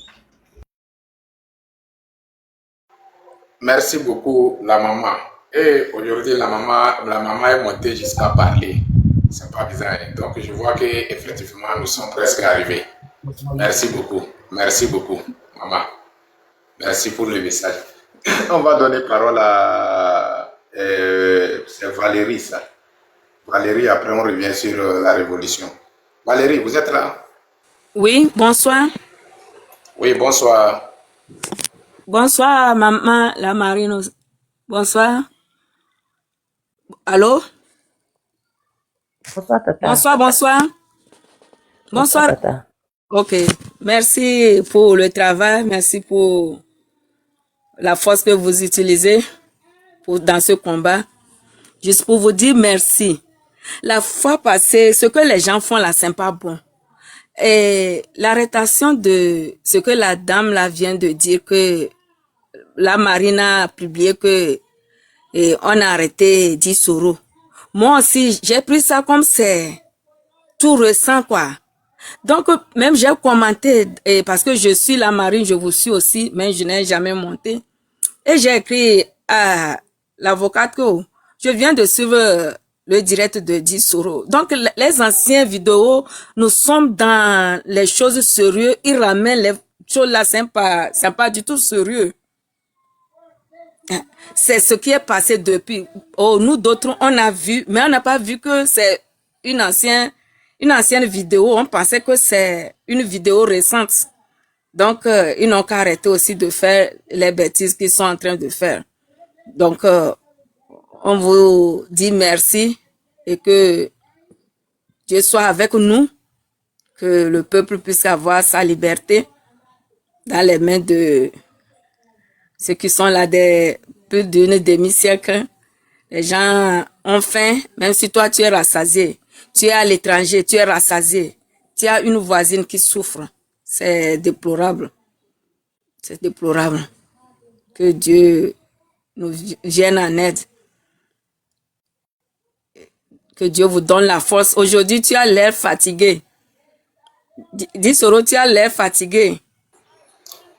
Merci beaucoup, la maman. Et aujourd'hui, la maman est montée jusqu'à parler. C'est pas bizarre. Donc, je vois qu'effectivement, nous sommes presque arrivés. Merci beaucoup, maman. Merci pour le message. On va donner parole à c'est Valérie, ça. Valérie, après on revient sur la révolution. Valérie, vous êtes là? Oui, bonsoir. Oui, bonsoir. Bonsoir, maman, la marine. Bonsoir. Allô? Bonsoir, tata. Bonsoir. Bonsoir. Tata. Ok. Merci pour le travail. Merci pour la force que vous utilisez dans ce combat. Juste pour vous dire merci. La fois passée, ce que les gens font là, c'est pas bon. Et l'arrestation de ce que la dame là vient de dire, que la marine a publié que on a arrêté Dissoro. Moi aussi, j'ai pris ça comme c'est tout récent, quoi. Donc, même j'ai commenté, parce que je suis la marine, je vous suis aussi, mais je n'ai jamais monté. Et j'ai écrit à l'avocate que je viens de suivre le direct de Dissoro. Donc, les anciennes vidéos, nous sommes dans les choses sérieuses. Ils ramènent les choses là, c'est pas du tout sérieux. C'est ce qui est passé depuis. Oh, nous d'autres, on a vu, mais on n'a pas vu que c'est une ancienne vidéo. On pensait que c'est une vidéo récente. Donc, ils n'ont qu'à arrêter aussi de faire les bêtises qu'ils sont en train de faire. Donc, on vous dit merci et que Dieu soit avec nous, que le peuple puisse avoir sa liberté dans les mains de ceux qui sont là des plus d'une demi-siècle. Les gens ont faim, même si toi tu es rassasié. Tu es à l'étranger, tu es rassasié. Tu as une voisine qui souffre. C'est déplorable. C'est déplorable. Que Dieu nous vienne en aide. Que Dieu vous donne la force. Aujourd'hui, tu as l'air fatigué. Dissoro, tu as l'air fatigué.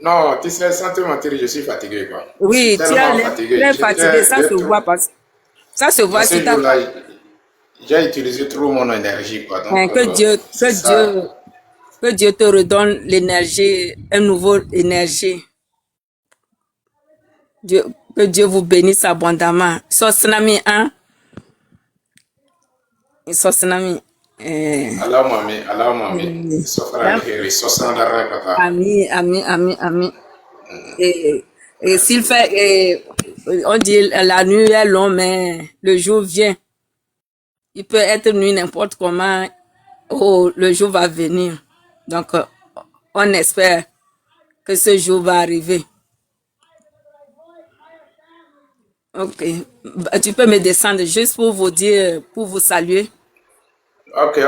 Non, tu sais, sans te mentir, je suis fatigué, quoi. Oui, tu as l'air très fatigué. Ça se voit parce que ça se voit sur ta... J'ai utilisé trop mon énergie, quoi. Donc, que Dieu te redonne l'énergie, une nouvelle énergie. Que Dieu vous bénisse abondamment. Sosnami, hein? Sosnami. Allah mami. Ami. Et s'il fait, on dit la nuit est longue, mais le jour vient. Il peut être nuit n'importe comment. Oh, le jour va venir. Donc, on espère que ce jour va arriver. Ok. Tu peux me descendre juste pour vous dire, pour vous saluer. Ok.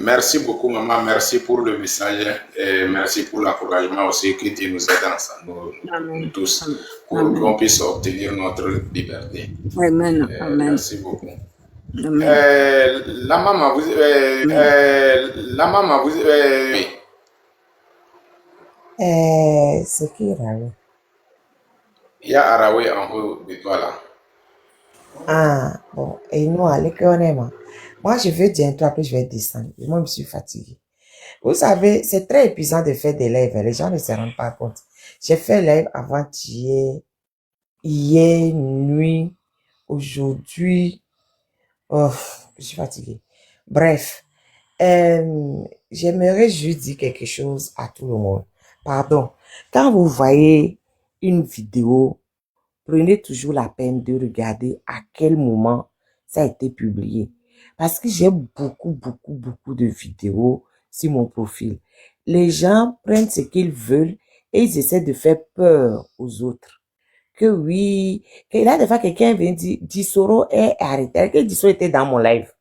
Merci beaucoup, maman. Merci pour le message. Et merci pour l'encouragement aussi que Dieu nous aide ensemble, nous tous, pour qu'on puisse obtenir notre liberté. Amen. Merci beaucoup. La maman, vous... C'est qui, Raoult? Il y a Araoué en haut de toi, là. Ah, bon. Et nous, allez, honnêtement. Moi, je veux dire un truc, après je vais descendre. Moi, je me suis fatiguée. Vous savez, c'est très épuisant de faire des lives. Les gens ne se rendent pas compte. J'ai fait live avant-hier, hier, nuit, aujourd'hui. Oh, je suis fatiguée. Bref, j'aimerais juste dire quelque chose à tout le monde. Pardon. Quand vous voyez une vidéo, prenez toujours la peine de regarder à quel moment ça a été publié. Parce que j'ai beaucoup de vidéos sur mon profil. Les gens prennent ce qu'ils veulent et ils essaient de faire peur aux autres. Que oui, que là, des fois, quelqu'un vient dire, Dissoro est arrêté. Que Dissoro était dans mon live.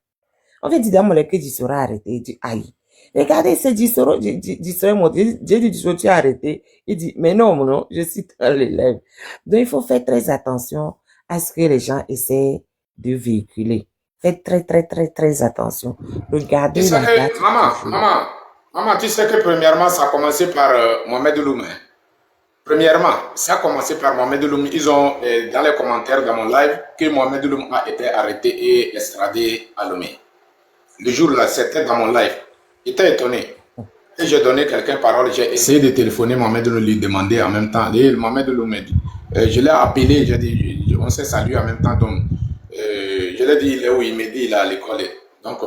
On vient dire dans mon live que Dissoro a arrêté. Il dit, aïe. Regardez, c'est Dissoro, Dissoro est monté. J'ai dit, Dissoro, tu as arrêté. Il dit, mais non, je suis dans les lives. Donc, il faut faire très attention à ce que les gens essaient de véhiculer. Faites très attention. Regardez la date. Maman, tu sais que premièrement, ça a commencé par Mohamed Loum. Premièrement, ça a commencé par Mohamed Loum. Ils ont, dans les commentaires de mon live, que Mohamed Loum a été arrêté et extradé à Lomé. Le jour-là, c'était dans mon live. J'étais étonné. Et j'ai donné quelqu'un parole. J'ai essayé de téléphoner Mohamed Loum, lui demander en même temps. Et Mohamed Loum m'a dit, je l'ai appelé, j'ai dit, on s'est salué en même temps. Donc, je l'ai dit, il est où? Il m'a dit, il est à l'école. Donc,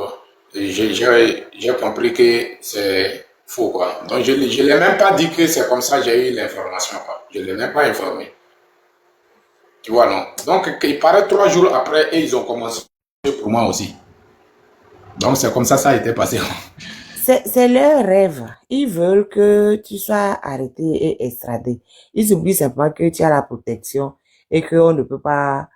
j'ai compris que c'est faux, quoi. Donc, je ne l'ai même pas dit que c'est comme ça que j'ai eu l'information, quoi. Je ne l'ai même pas informé. Tu vois, non? Donc, il paraît 3 jours après et ils ont commencé pour moi aussi. Donc, c'est comme ça a été passé. C'est leur rêve. Ils veulent que tu sois arrêté et extradé. Ils oublient simplement que tu as la protection et qu'on ne peut pas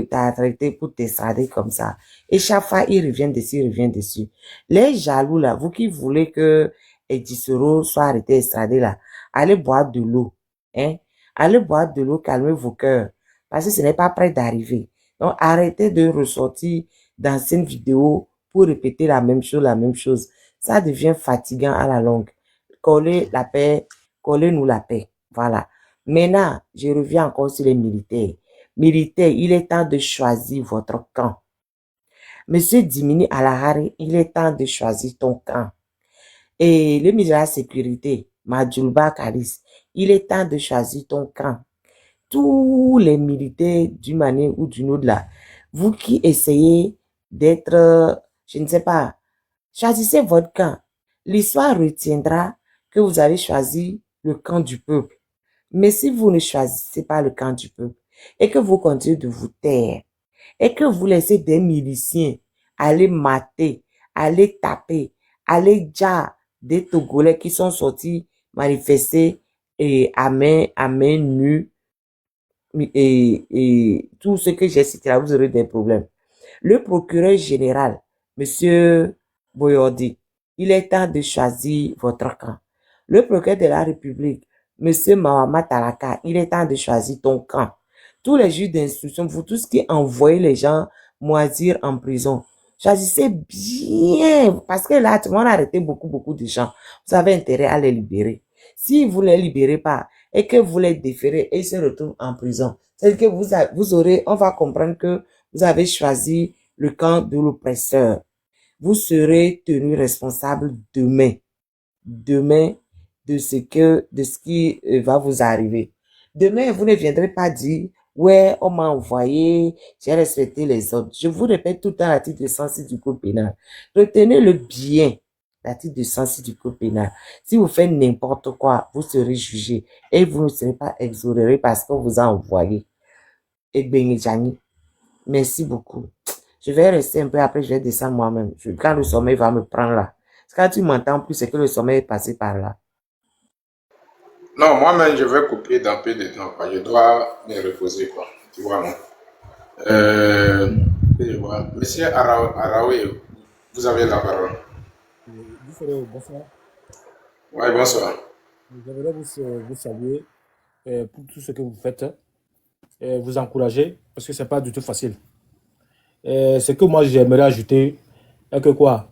t'arrêter pour t'extrader comme ça. Et chaque fois, ils reviennent dessus, ils reviennent dessus. Les jaloux, là, vous qui voulez que Edisoro soit arrêté, extradé, là, allez boire de l'eau. Hein? Allez boire de l'eau, calmez vos cœurs. Parce que ce n'est pas prêt d'arriver. Donc, arrêtez de ressortir d'anciennes vidéos pour répéter la même chose, la même chose. Ça devient fatigant à la longue. Collez la paix, collez-nous la paix. Voilà. Maintenant, je reviens encore sur les militaires. Militaires, il est temps de choisir votre camp. Monsieur Dimini Alahari, il est temps de choisir ton camp. Et le ministre de la Sécurité, Majulba Kalis, il est temps de choisir ton camp. Tous les militaires d'une manière ou d'une autre là, vous qui essayez d'être, je ne sais pas, choisissez votre camp. L'histoire retiendra que vous avez choisi le camp du peuple. Mais si vous ne choisissez pas le camp du peuple et que vous continuez de vous taire et que vous laissez des miliciens aller mater, aller taper, aller dire des Togolais qui sont sortis manifester et à main nue et tout ce que j'ai cité là, vous aurez des problèmes. Le procureur général, Monsieur Boyordi, il est temps de choisir votre camp. Le procureur de la République, Monsieur Mahama Talaka, il est temps de choisir ton camp. Tous les juges d'instruction, vous tous qui envoyez les gens moisir en prison, choisissez bien, parce que là, tout le monde a arrêté beaucoup de gens. Vous avez intérêt à les libérer. Si vous ne les libérez pas et que vous les déférez et ils se retrouvent en prison, c'est-à-dire que vous aurez, on va comprendre que vous avez choisi le camp de l'oppresseur. Vous serez tenu responsable demain de ce qui va vous arriver. Demain, vous ne viendrez pas dire, ouais, on m'a envoyé, j'ai respecté les ordres. Je vous répète tout le temps l'article 106 du code pénal. Retenez-le bien, l'article 106 du code pénal. Si vous faites n'importe quoi, vous serez jugé et vous ne serez pas exonéré parce qu'on vous a envoyé. Et Benjani, merci beaucoup. Je vais rester un peu, après je vais descendre moi-même. Quand le sommeil va me prendre là. Quand tu m'entends plus, c'est que le sommeil est passé par là. Non, moi-même, je vais couper d'un peu de temps. Je dois me reposer, quoi. Tu vois, non? Monsieur Araoué, vous avez la parole. Bonsoir. Oui, bonsoir. J'aimerais vous saluer pour tout ce que vous faites, vous encourager, parce que ce n'est pas du tout facile. Ce que moi j'aimerais ajouter est que quoi?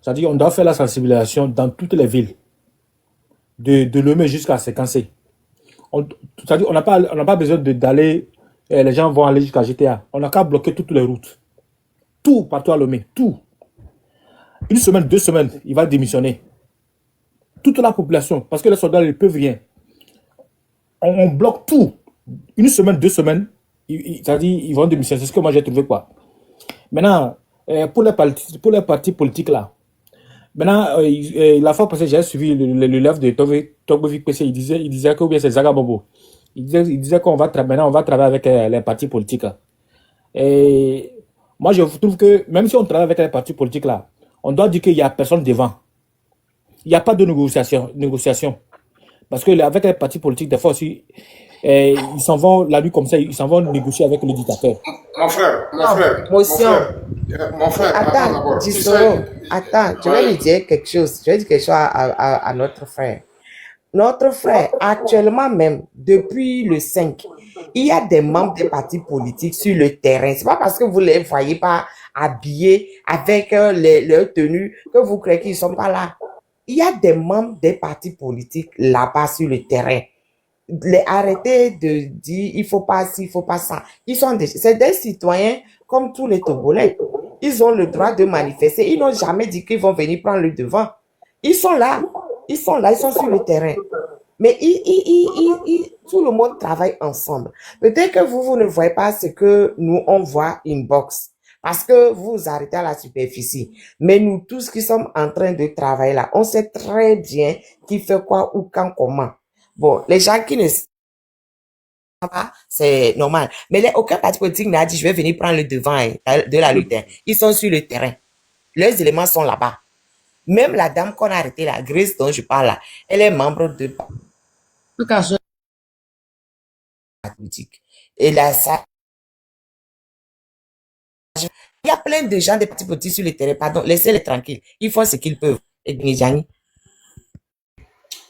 C'est-à-dire on doit faire la sensibilisation dans toutes les villes, de Lomé jusqu'à Séquencé. C'est-à-dire on n'a pas besoin d'aller, les gens vont aller jusqu'à GTA. On n'a qu'à bloquer toutes les routes. Tout partout à Lomé, tout. Une semaine, 2 semaines, il va démissionner. Toute la population, parce que les soldats ne peuvent rien. On bloque tout. Une semaine, 2 semaines, c'est-à-dire ils vont démissionner. C'est ce que moi j'ai trouvé, quoi. Maintenant, pour les partis politiques là, maintenant, la fois passée, j'ai suivi le live de Togbovik PC, il disait que bien c'est Zagabobo. Il disait qu'on va maintenant on va travailler avec les partis politiques. Et moi, je trouve que même si on travaille avec les partis politiques là, on doit dire qu'il n'y a personne devant. Il n'y a pas de négociation. Parce que avec les partis politiques, des fois aussi, ils s'en vont la nuit comme ça, ils s'en vont négocier avec le dictateur. Mon frère. Attends, je vais lui dire quelque chose. Je vais dire quelque chose à notre frère. Notre frère, actuellement même, depuis le 5, il y a des membres des partis politiques sur le terrain. C'est pas parce que vous ne les voyez pas habillés avec leurs tenues que vous croyez qu'ils ne sont pas là. Il y a des membres des partis politiques là-bas sur le terrain. Arrêtez de dire il faut pas ci, il faut pas ça. C'est des citoyens comme tous les Togolais. Ils ont le droit de manifester. Ils n'ont jamais dit qu'ils vont venir prendre le devant. Ils sont là, ils sont sur le terrain. Mais tout le monde travaille ensemble. Peut-être que vous ne voyez pas ce que nous, on voit inbox. Parce que vous arrêtez à la superficie. Mais nous tous qui sommes en train de travailler là, on sait très bien qui fait quoi, où, quand, comment. Bon, les gens qui ne savent pas, c'est normal. Mais aucun parti politique n'a dit, je vais venir prendre le devant de la lutte. Ils sont sur le terrain. Leurs éléments sont là-bas. Même la dame qu'on a arrêtée, la Grace dont je parle là, elle est membre de la politique. Et là, ça, il y a plein de gens, des petits petits sur le terrain. Pardon, laissez-les tranquilles. Ils font ce qu'ils peuvent. Et Nijani.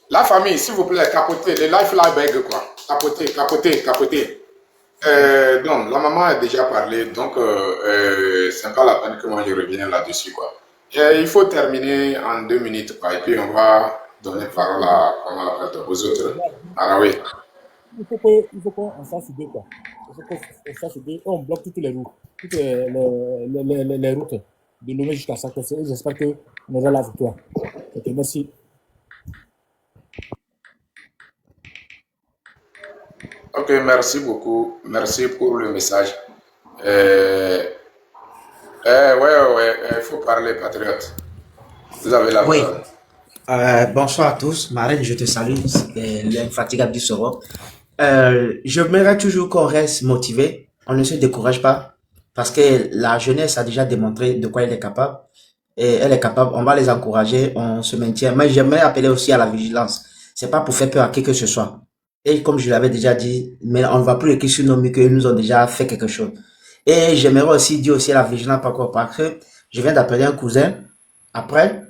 La famille, s'il vous plaît, capotez. Les life beg, quoi. Capotez, capotez, capotez. Donc, la maman a déjà parlé, donc c'est pas la peine que moi je revienne là-dessus, quoi. Il faut terminer en 2 minutes, quoi, et puis on va donner parole aux autres. Ah oui. Il faut qu'on fasse idée, quoi. Il faut qu'on fasse idée. On bloque toutes les routes, les routes de Lomé jusqu'à Sakosé. J'espère qu'on aura la victoire. Ok, merci. Ok, merci beaucoup. Merci pour le message. Il faut parler, patriote. Vous avez la parole. Bonsoir à tous. Marraine, je te salue. L'infatigable du Soro. J'aimerais toujours qu'on reste motivé. On ne se décourage pas. Parce que la jeunesse a déjà démontré de quoi elle est capable. Et elle est capable. On va les encourager. On se maintient. Mais j'aimerais appeler aussi à la vigilance. C'est pas pour faire peur à qui que ce soit. Et comme je l'avais déjà dit, mais on ne va plus écrire sur nos murs qu'ils nous ont déjà fait quelque chose. Et j'aimerais aussi dire aussi à la vigilance encore parce que je viens d'appeler un cousin. Après,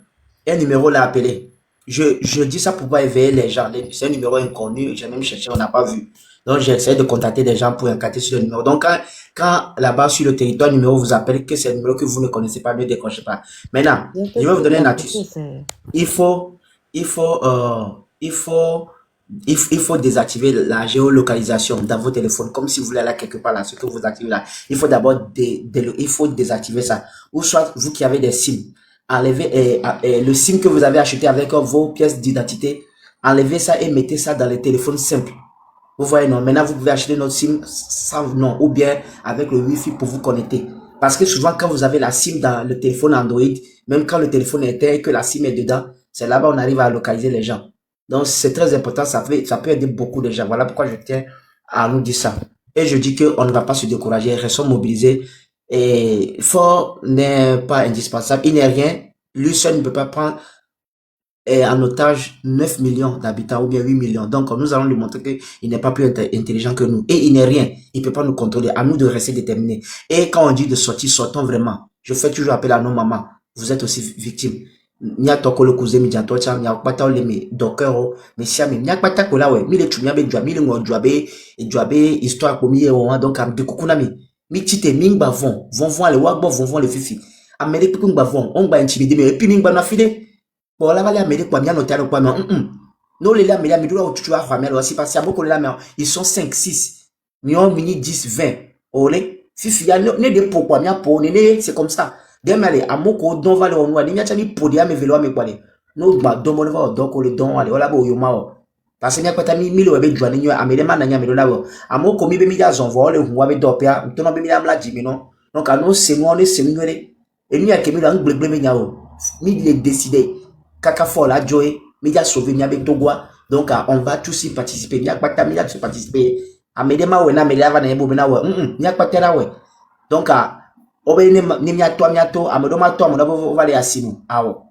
un numéro l'a appelé. Je dis ça pour pas éveiller les gens. C'est un numéro inconnu. J'ai même cherché, on n'a pas vu. Donc, j'ai essayé de contacter des gens pour enquêter sur le numéro. Donc, quand là-bas sur le territoire, le numéro vous appelle, que c'est un numéro que vous ne connaissez pas, ne décrochez pas. Maintenant, je vais vous donner un astuce. Il faut désactiver la géolocalisation dans vos téléphones, comme si vous voulez aller quelque part là, ce que vous activez là. Il faut d'abord il faut désactiver ça. Ou soit vous qui avez des SIM, enlevez le SIM que vous avez acheté avec vos pièces d'identité, enlevez ça et mettez ça dans les téléphones simples. Vous voyez, non, maintenant vous pouvez acheter notre SIM sans nom ou bien avec le Wi-Fi pour vous connecter. Parce que souvent quand vous avez la SIM dans le téléphone Android, même quand le téléphone est éteint et que la SIM est dedans, c'est là-bas on arrive à localiser les gens. Donc, c'est très important, ça peut aider beaucoup de gens. Voilà pourquoi je tiens à nous dire ça. Et je dis qu'on ne va pas se décourager, restons mobilisés. Et fort n'est pas indispensable, il n'est rien. Lui seul ne peut pas prendre en otage 9 millions d'habitants ou bien 8 millions. Donc, nous allons lui montrer qu'il n'est pas plus intelligent que nous. Et il n'est rien, il ne peut pas nous contrôler. À nous de rester déterminés. Et quand on dit de sortir, sortons vraiment. Je fais toujours appel à nos mamans. Vous êtes aussi victimes. Nya toko le cousin mi janto cha nya kwata ole mi dokero mi siami nya kwata ko la we mi le tumia be dwa mi le ngo dwabe histoire ko mi e won donc am de kukuna mi tite mi ngba von ale wa gbo von le fifi amere piku ngba von on gba nchibide mi epi mi ngba na fide bo la vale amere kwa mi anotaro kwa no le la mi dura otutu a famel aussi parce que beaucoup là mais ils sont 5 6 mi on mini 10 20 ole fifi ya ne de pourquoi mi po ne c'est comme ça. Demale amoko don vale onwa ni nyacha ni podia me velo ame kwale no gba don mo va don ko le don wale wala bo yoma o parce nya kwata mi le we dwa ni nyo amede ma na nya me lo lawo amoko mi be mi ja zon vo le huwa be dopia ntono be mi amla jimi no donc ano se mo ne se mi nwere eni ake mi lo ngbegbele me nya o mi le décider kaka fo la joy mi ja sauver mi avec togwa donc on va tous y participer nya kwata mi ja participer amede ma we na me lava na yebo na we nya kwata na we donc obe ni miato amedoma to amodo vale asimu awo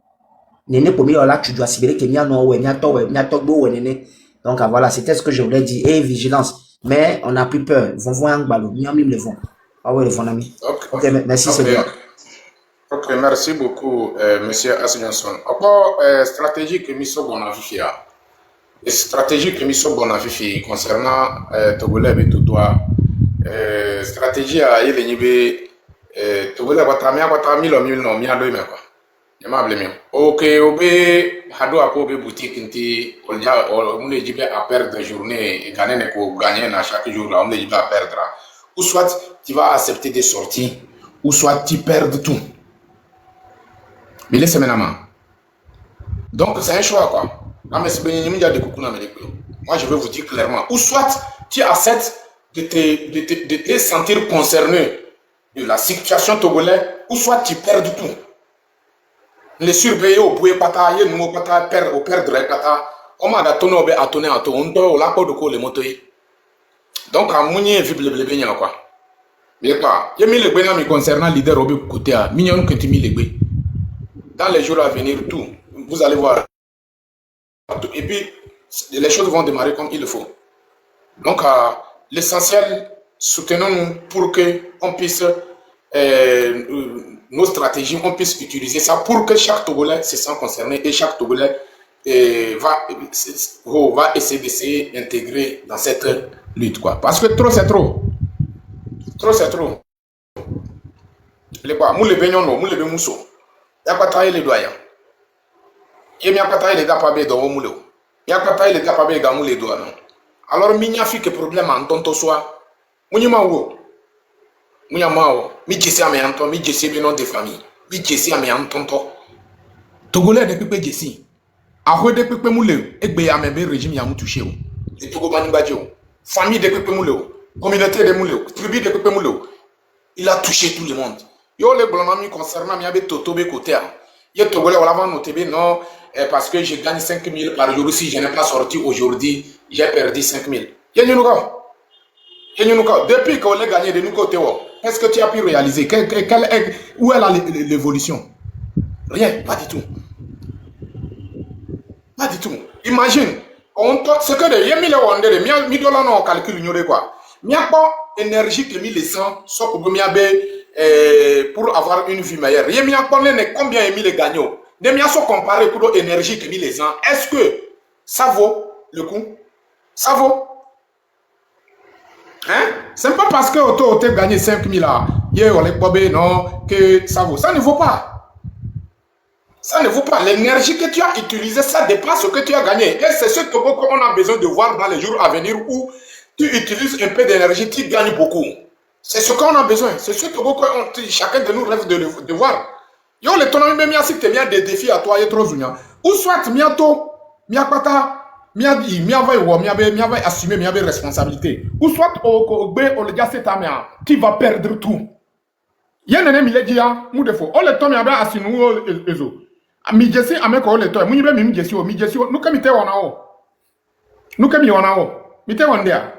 nene pomi ola tu dois sibere ke miano we miato gbo we nene donc voilà c'était ce que je voulais dire et vigilance mais on a plus peur vont voir ngbalo ni amim le vont ah ouais le vont ami ok merci c'est bien. Ok, merci beaucoup monsieur Assinson. Encore stratégie que miso bonafifia stratégie que miso bonafifi concernant Togolais et tout toi stratégie à ile nibe Togolais kwata milo no mi ado me kwa yama blemi ok obe hado akobe boutique nti olja on jibe à perdre journée et gagner ko gagner na chaque jour on jibe à perdre ou soit tu vas accepter des sorties ou soit tu perds tout mais laisse maintenant donc c'est un choix quoi. Moi je veux vous dire clairement ou soit tu acceptes de te sentir concerné de la situation togolaise, ou soit tu perds du tout. Les surveillés au bout pata, ye nous pata perdre pata, on m'a donné à tourner à tout, on doit la de quoi les motos. Donc à mounier vible le quoi. Mais pas, il y a mis le bénin concernant leader au côté à mignon que tu mis les bé. dans les jours à venir, tout, vous allez voir. Et puis, les choses vont démarrer comme il le faut. Donc, l'essentiel, soutenons-nous pour qu'on puisse, nos stratégies, on puisse utiliser ça pour que chaque Togolais se sente concerné et chaque Togolais va essayer de s'intégrer dans cette lutte, quoi. Parce que trop, c'est trop. Trop, c'est trop. Les quoi, moule beignon, moule be mousso. Y'a pas travailler les doigts. Y'a pas travailler les gars pas bien dans le moule. Y'a pas travailler les gars pas bien dans le moule les doigts, non. Alors, il n'y a fait que problème en tonto soit. Mounima wo. Mounima wo. Mi jesse à mes anton, mi jesse bien nom de famille. Mi jesse à mes antonto. Togolais depuis que jesse. Ahwe depuis que moule. Et bien, il y a un régime qui a touché. Les Togolais badjo. Famille depuis que moule. Communauté de moule. Tribu depuis que moule. Il a touché tout le monde. Yo les blancs concernant mi abe toto be côté. Yo Togolais wala va noter non parce que je gagne 5 000 par jour si je n'ai pas sorti aujourd'hui, j'ai perdu 5 000. Depuis qu'on a gagné de nous côté, est-ce que tu as pu réaliser où est l'évolution? Rien, pas du tout. Pas du tout. Imagine, ce que de 1 000 wondere, mi dola non calcul ignoré quoi. Mi a pas énergie que mi les sang, soit pour mi abe pour avoir une vie meilleure. Mi a pas combien mi les gagnants. De mi a so comparé pour l'énergie que mi les ans. Est-ce que ça vaut le coup? Ça vaut? Hein? C'est pas parce que tu as gagné 5 000 là, non, que ça vaut. Ça ne vaut pas. Ça ne vaut pas. L'énergie que tu as utilisée, ça dépasse ce que tu as gagné. Et c'est ce que on a besoin de voir dans les jours à venir où tu utilises un peu d'énergie, tu gagnes beaucoup. C'est ce qu'on a besoin. C'est ce que chacun de nous rêve de voir. Yo, le tonami même si tu as des défis à toi, il est trop zounia. Ou soit, miato, miapata, miava assumer miava responsabilité. Ou soit, tu vas perdre tout. Il y a un ennemi qui dit, mou defo, o le tomi miava assumer ezo. Mi jesi ameko o le tomi, mou mi jesi o, nous comme ite wana o. Nous comme wana o. Mite wandea.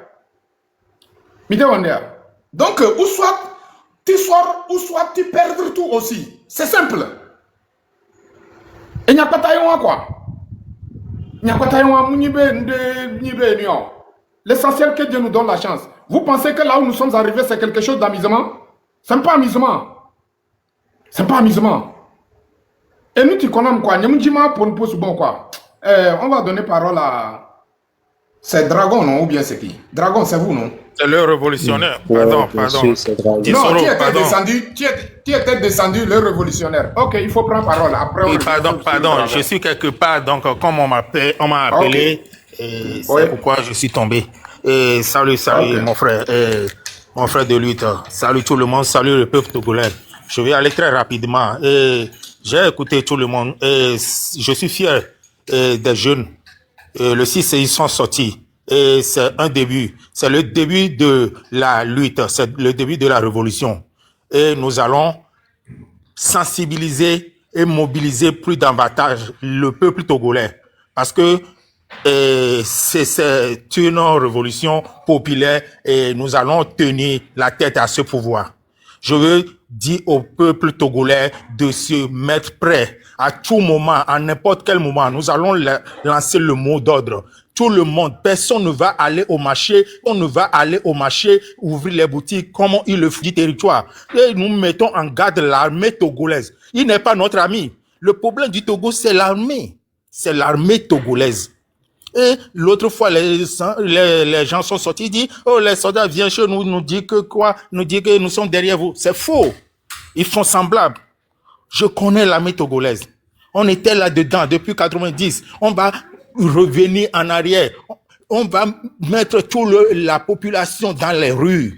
Mite wandea. Donc, ou soit tu sors, ou soit tu perds tout aussi. C'est simple. Et il n'y a pas de taillon quoi. Il n'y a pas de taillon à l'essentiel que Dieu nous donne la chance. Vous pensez que là où nous sommes arrivés, c'est quelque chose d'amusement? Ce n'est pas amusement. Ce n'est pas amusement. Et nous, tu connais quoi? On va donner parole à... C'est Dragon, non? Ou bien c'est qui? Dragon, c'est vous, non? C'est le révolutionnaire. Pardon. Non, tu étais descendu le révolutionnaire. Ok, il faut prendre parole. Après, oui, pardon. Je suis quelque part, donc comme on m'a appelé, okay. C'est pourquoi je suis tombé. Et salut, okay. Mon frère de lutte. Salut tout le monde, salut le peuple togolais. Je vais aller très rapidement. J'ai écouté tout le monde. Je suis fier des jeunes. Le 6, ils sont sortis. Et c'est un début. C'est le début de la lutte. C'est le début de la révolution. Et nous allons sensibiliser et mobiliser plus davantage le peuple togolais. Parce que c'est une révolution populaire et nous allons tenir la tête à ce pouvoir. Je veux dire au peuple togolais de se mettre prêt à tout moment, à n'importe quel moment. Nous allons lancer le mot d'ordre. Tout le monde, personne ne va aller au marché, on ne va aller au marché, ouvrir les boutiques comme il le fait du territoire. Et nous mettons en garde l'armée togolaise. Il n'est pas notre ami. Le problème du Togo, c'est l'armée. C'est l'armée togolaise. Et l'autre fois, les gens sont sortis, ils disent, oh, les soldats viennent chez nous, nous disent que quoi? Nous disent que nous sommes derrière vous. C'est faux. Ils font semblable. Je connais l'armée togolaise. On était là-dedans depuis 90. On va revenir en arrière. On va mettre toute la population dans les rues,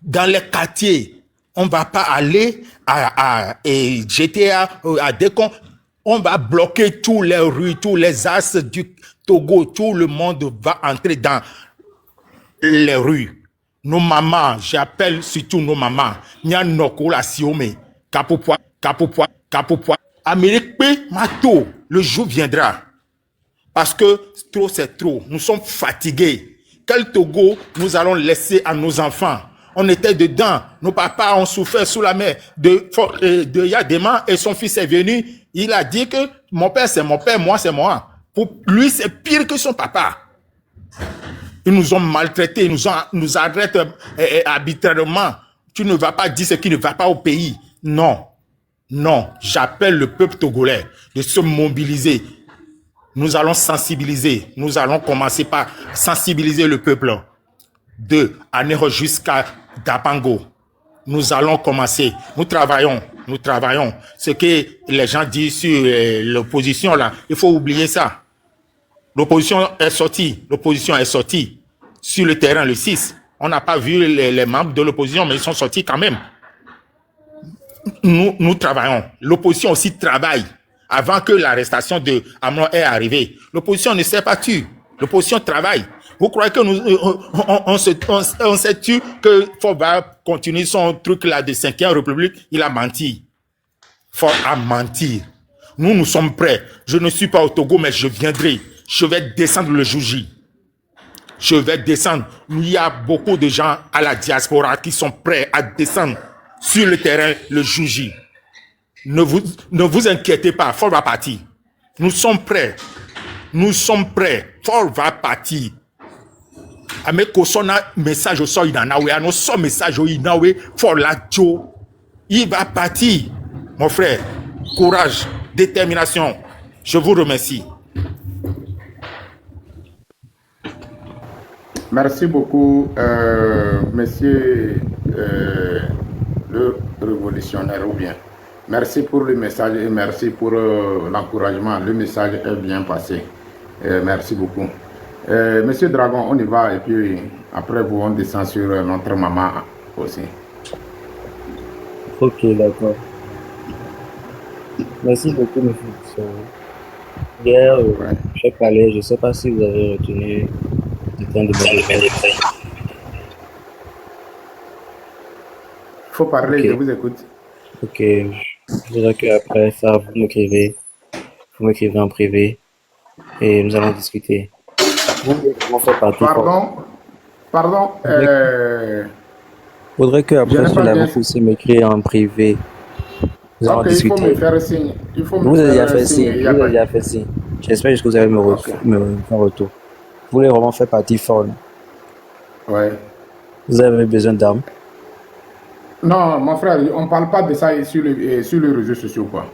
dans les quartiers. On va pas aller à GTA, à Décon. On va bloquer toutes les rues, tous les axes du Togo. Tout le monde va entrer dans les rues. Nos mamans, j'appelle surtout nos mamans. Nyanoko la Siome, Kapopwa. Amérique Mato, le jour viendra. Parce que trop c'est trop. Nous sommes fatigués. Quel Togo nous allons laisser à nos enfants? On était dedans. Nos papas ont souffert sous la mer de Yadema et son fils est venu. Il a dit que mon père, c'est mon père, moi, c'est moi. Pour lui, c'est pire que son papa. Ils nous ont maltraités, ils nous arrêtent arbitrairement. Tu ne vas pas dire ce qui ne va pas au pays. Non. Non. J'appelle le peuple togolais de se mobiliser. Nous allons sensibiliser. Nous allons commencer par sensibiliser le peuple de Anéro jusqu'à Dapango. Nous allons commencer. Nous travaillons. Ce que les gens disent sur l'opposition, là, il faut oublier ça. L'opposition est sortie sur le terrain le 6. On n'a pas vu les membres de l'opposition, mais ils sont sortis quand même. Nous travaillons. L'opposition aussi travaille. Avant que l'arrestation de Amnon ait arrivé, l'opposition ne s'est pas tue. L'opposition travaille. Vous croyez que on s'est tué que Ford va continuer son truc là de 5e République? Il a menti. Ford a menti. Nous sommes prêts. Je ne suis pas au Togo, mais je viendrai. Je vais descendre le jour J. Je vais descendre. Il y a beaucoup de gens à la diaspora qui sont prêts à descendre sur le terrain le jour J. Ne vous inquiétez pas, Ford va partir. Nous sommes prêts. Ford va partir. Ame kosona message au sort inanawe, ano so message au inawe Ford la jo. Il va partir. Mon frère, courage, détermination. Je vous remercie. Merci beaucoup, monsieur le révolutionnaire ou bien. Merci pour le message et merci pour l'encouragement. Le message est bien passé. Merci beaucoup. Monsieur Dragon, on y va et puis après vous, on descend sur notre maman aussi. Ok, d'accord. Merci beaucoup, monsieur. Hier, j'ai parlé, je ne sais pas si vous avez retenu le temps de me répondre. Il faut parler, okay. Je vous écoute. Ok, je dirais qu'après ça, vous m'écrivez en privé et nous allons discuter. Vous faire partie. Pardon. Faudrait qu'après cela, vous puissiez m'écrire en privé. Nous allons discuter. Il faut me faire signe. Vous avez déjà fait signe. J'espère que vous allez me faire retour. Vous voulez vraiment faire partie fort. Ouais. Vous avez besoin d'armes? Non, mon frère, on ne parle pas de ça sur les réseaux sociaux, quoi.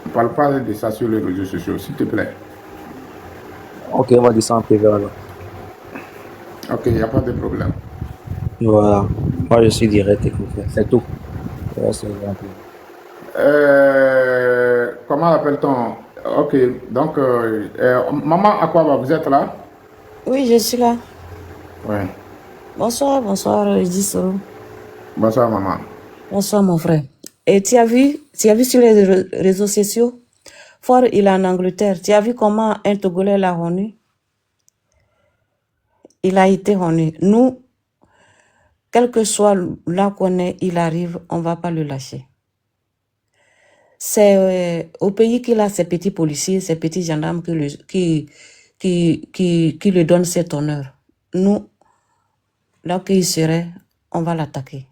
On ne parle pas de ça sur les réseaux sociaux, s'il te plaît. Ok, on va descendre en privé alors. Ok, il n'y a pas de problème. Voilà. Moi, je suis direct et concret. C'est tout. Comment appelle-t-on? Ok, donc, maman Akwaba, vous êtes là? Oui, je suis là. Ouais. Bonsoir, Dissoro. Bonsoir, maman. Bonsoir, mon frère. Et tu as vu sur les réseaux sociaux, Ford, il est en Angleterre. Tu as vu comment un Togolais l'a reconnu? Il a été reconnu. Nous, quel que soit là qu'on est, il arrive, on ne va pas le lâcher. C'est au pays qu'il a ses petits policiers, ses petits gendarmes qui lui donnent cet honneur. Nous, là qu'il serait, on va l'attaquer.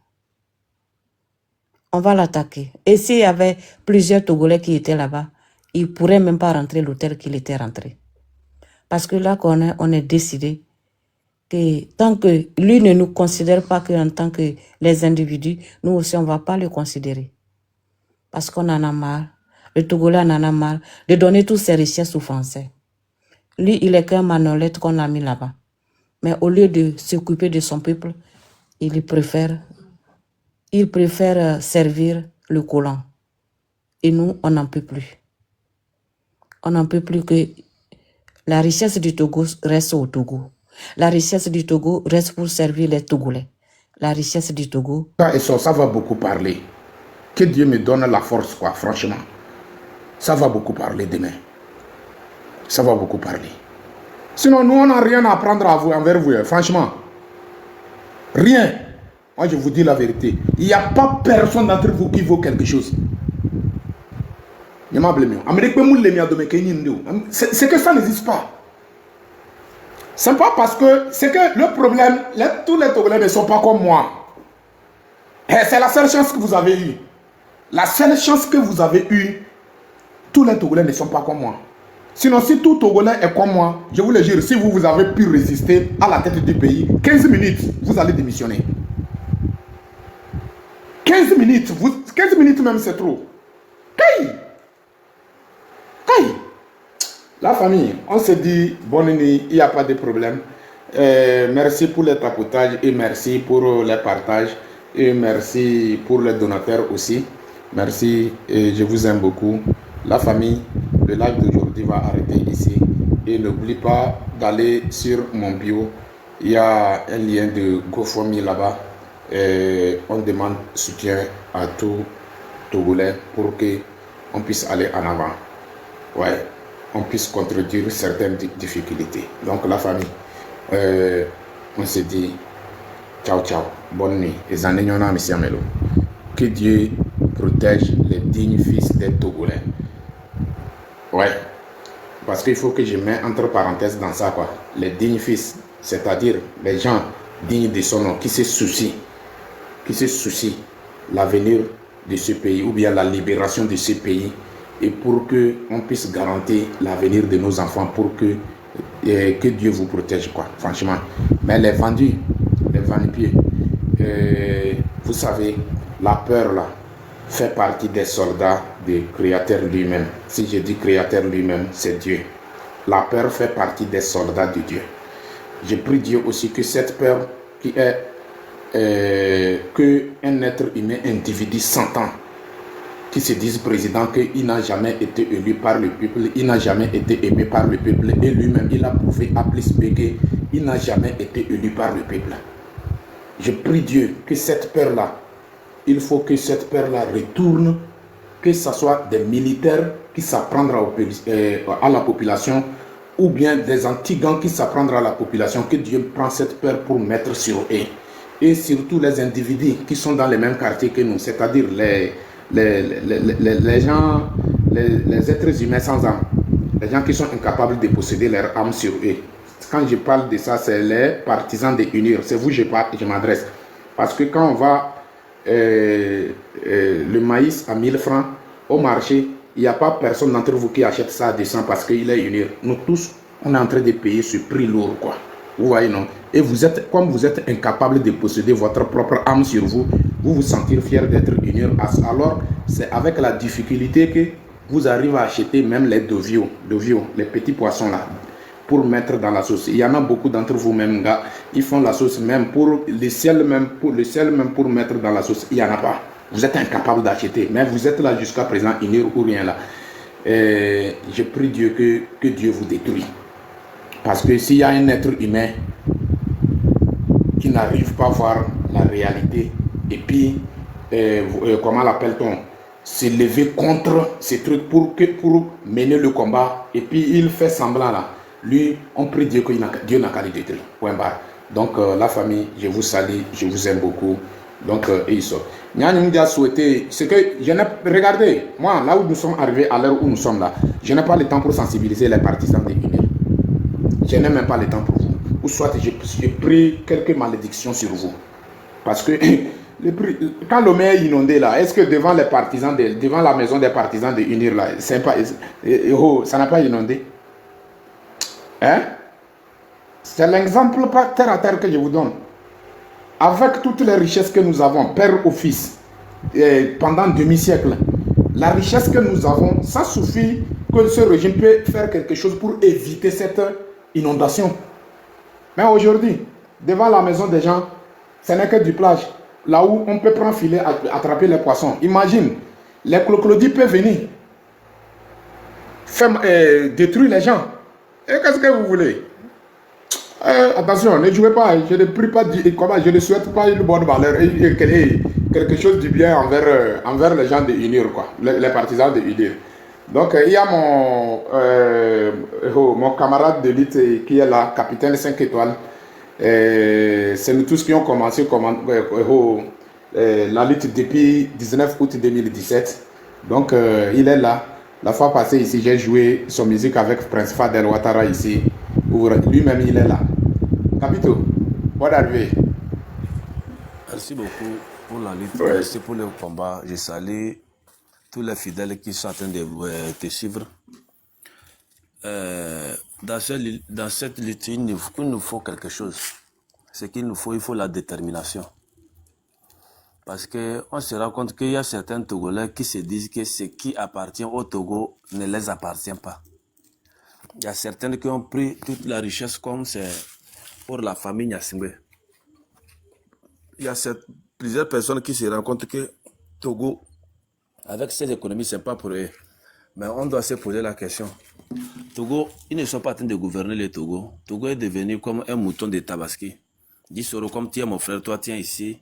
On va l'attaquer. Et s'il y avait plusieurs Togolais qui étaient là-bas, ils ne pourraient même pas rentrer l'hôtel qu'il était rentré. Parce que là on est décidé que tant que lui ne nous considère pas qu'en tant que les individus, nous aussi on ne va pas le considérer. Parce qu'on en a marre, le Togolais en a marre de donner toutes ses richesses aux Français. Lui, il est qu'un manolette qu'on a mis là-bas. Mais au lieu de s'occuper de son peuple, il préfère servir le colon. Et nous, on n'en peut plus. On n'en peut plus que la richesse du Togo reste au Togo. La richesse du Togo reste pour servir les Togolais. La richesse du Togo... Ça va beaucoup parler. Que Dieu me donne la force, quoi, franchement. Ça va beaucoup parler demain. Ça va beaucoup parler. Sinon, nous, on n'a rien à apprendre envers vous, franchement. Rien. Moi, je vous dis la vérité. Il n'y a pas personne d'entre vous qui vaut quelque chose. C'est que ça n'existe pas. C'est pas parce que... C'est que le problème, tous les Togolais ne sont pas comme moi. C'est la seule chance que vous avez eue. La seule chance que vous avez eue, tous les Togolais ne sont pas comme moi. Sinon, si tout Togolais est comme moi, je vous le jure, si vous avez pu résister à la tête du pays, 15 minutes, vous allez démissionner. 15 minutes, 15 minutes même, c'est trop. Hey! Hey! La famille, on se dit bonne nuit, il n'y a pas de problème. Merci pour les tapotages et merci pour les partages. Et merci pour les donateurs aussi. Merci et je vous aime beaucoup. La famille, le live d'aujourd'hui va arrêter ici. Et n'oublie pas d'aller sur mon bio. Il y a un lien de GoFundMe là-bas. On demande soutien à tout Togolais pour qu'on puisse aller en avant. Ouais, on puisse contredire certaines difficultés. Donc la famille, on se dit ciao ciao, bonne nuit. Et Zanenyona Messiamelo. Que Dieu protège les dignes fils des Togolais. Ouais, parce qu'il faut que je mette entre parenthèses dans ça quoi. Les dignes fils, c'est-à-dire les gens dignes de son nom, qui se soucient l'avenir de ce pays ou bien la libération de ce pays et pour que on puisse garantir l'avenir de nos enfants pour que Dieu vous protège quoi, franchement. Mais les vendus pieds, vous savez, la peur là fait partie des soldats du Créateur lui-même. Si je dis Créateur lui-même, c'est Dieu. La peur fait partie des soldats de Dieu. Je prie Dieu aussi que cette peur qui est qu'un être humain, individu, s'entend, qui se disent président, qu'il n'a jamais été élu par le peuple, il n'a jamais été aimé par le peuple, et lui-même, il a prouvé à plus qu'il n'a jamais été élu par le peuple. Je prie Dieu que cette peur-là, il faut que cette peur-là retourne, que ce soit des militaires qui s'apprendront à la population, ou bien des antigants qui s'apprendront à la population, que Dieu prend cette peur pour mettre sur eux. Et surtout les individus qui sont dans les mêmes quartiers que nous, c'est-à-dire les gens, les êtres humains sans âme, les gens qui sont incapables de posséder leur âme sur eux. Quand je parle de ça, c'est les partisans de UNIR. C'est vous que je m'adresse. Parce que quand on va le maïs à 1000 francs au marché, il n'y a pas personne d'entre vous qui achète ça à 200 parce qu'il est UNIR. Nous tous, on est en train de payer ce prix lourd, quoi. Vous voyez, non? Et vous êtes, comme vous êtes incapable de posséder votre propre âme sur vous, vous vous sentir fier d'être UNIR. Alors, c'est avec la difficulté que vous arrivez à acheter même les dovios, les petits poissons là, pour mettre dans la sauce. Il y en a beaucoup d'entre vous même, gars, ils font la sauce même pour le sel même, pour mettre dans la sauce. Il n'y en a pas. Vous êtes incapable d'acheter, mais vous êtes là jusqu'à présent, UNIR ou rien là. Et je prie Dieu que Dieu vous détruise. Parce que s'il y a un être humain qui n'arrive pas à voir la réalité et puis, comment l'appelle-t-on, s'élever contre ces trucs pour mener le combat et puis il fait semblant là, lui, on prie Dieu que Dieu n'a qu'à le détruire. Point barre. Donc la famille, je vous salue, je vous aime beaucoup. Donc ils sont. Nyani a souhaité, c'est que je n'ai, regardez, moi là où nous sommes arrivés, à l'heure où nous sommes là, je n'ai pas le temps pour sensibiliser les partisans de UNIR. Je n'ai même pas le temps pour vous. Ou soit j'ai pris quelques malédictions sur vous. Parce que quand le maire est inondé là, est-ce que devant les partisans, devant la maison des partisans de UNIR là, ça n'a pas inondé? Hein? C'est l'exemple terre à terre que je vous donne. Avec toutes les richesses que nous avons, père au fils, pendant demi-siècle, la richesse que nous avons, ça suffit que ce régime peut faire quelque chose pour éviter cette inondation. Mais aujourd'hui, devant la maison des gens, ce n'est que du plage. Là où on peut prendre filet, attraper les poissons. Imagine, les crocodiles peuvent venir détruire les gens. Et qu'est-ce que vous voulez? Attention, ne jouez pas. Je ne prie pas, je ne souhaite pas une bonne valeur et quelque chose du bien envers les gens de UNIR, quoi, les partisans de UNIR. Donc il y a mon camarade de lutte qui est là, capitaine 5 étoiles. C'est nous tous qui ont commencé la lutte depuis 19 août 2017. Donc il est là. La fois passée ici, j'ai joué son musique avec Prince Fadel Ouattara ici. Lui-même il est là. Capito, bonne arrivée. Merci beaucoup pour la lutte, Ouais. merci pour le combat. Je salue tous les fidèles qui sont en train de te suivre. Dans cette lutte, il nous faut quelque chose. Ce qu'il nous faut, il faut la détermination. Parce qu'on se rend compte qu'il y a certains Togolais qui se disent que ce qui appartient au Togo ne les appartient pas. Il y a certains qui ont pris toute la richesse comme c'est pour la famille Nyasingwe. Il y a plusieurs personnes qui se rendent compte que Togo, avec cette économie, ce n'est pas pour eux. Mais on doit se poser la question. Togo, ils ne sont pas en train de gouverner le Togo. Togo est devenu comme un mouton de Tabaski. Dis Soro, comme tu es mon frère, toi tiens ici.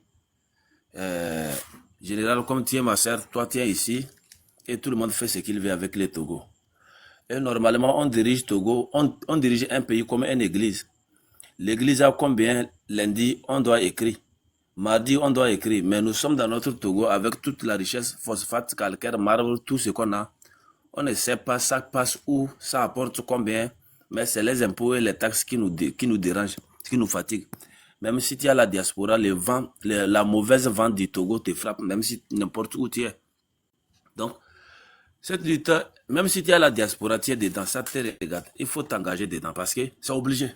Général, comme tu es ma soeur, toi tiens ici. Et tout le monde fait ce qu'il veut avec le Togo. Et normalement, on dirige Togo, on dirige un pays comme une église. L'église a combien lundi on doit écrire? Mardi, on doit écrire. Mais nous sommes dans notre Togo avec toute la richesse, phosphate, calcaire, marbre, tout ce qu'on a. On ne sait pas ça passe où, ça apporte combien. Mais c'est les impôts et les taxes qui nous dérangent, qui nous fatiguent. Même si tu as la diaspora, la mauvaise vente du Togo te frappe, même si n'importe où tu es. Donc, cette lutte, même si tu as la diaspora, tu es dedans, ça te regarde. Il faut t'engager dedans parce que c'est obligé.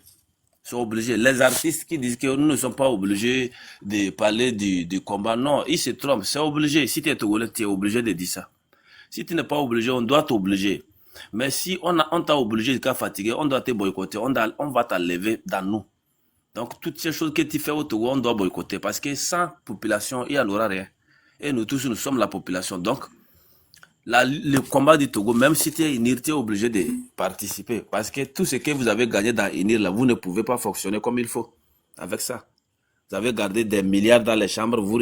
C'est obligé. Les artistes qui disent que nous ne sommes pas obligés de parler du combat, non, ils se trompent. C'est obligé. Si tu es Togolais, tu es obligé de dire ça. Si tu n'es pas obligé, on doit t'obliger. Mais si on t'a obligé, tu es fatigué, on doit te boycotter, on va t'enlever dans nous. Donc, toutes ces choses que tu fais au Togo, on doit boycotter. Parce que sans population, il n'y en aura rien. Et nous tous, nous sommes la population. Donc, le combat du Togo, même si tu es INIR, tu es obligé de participer. Parce que tout ce que vous avez gagné dans INIR, là, vous ne pouvez pas fonctionner comme il faut avec ça. Vous avez gardé des milliards dans les chambres, vous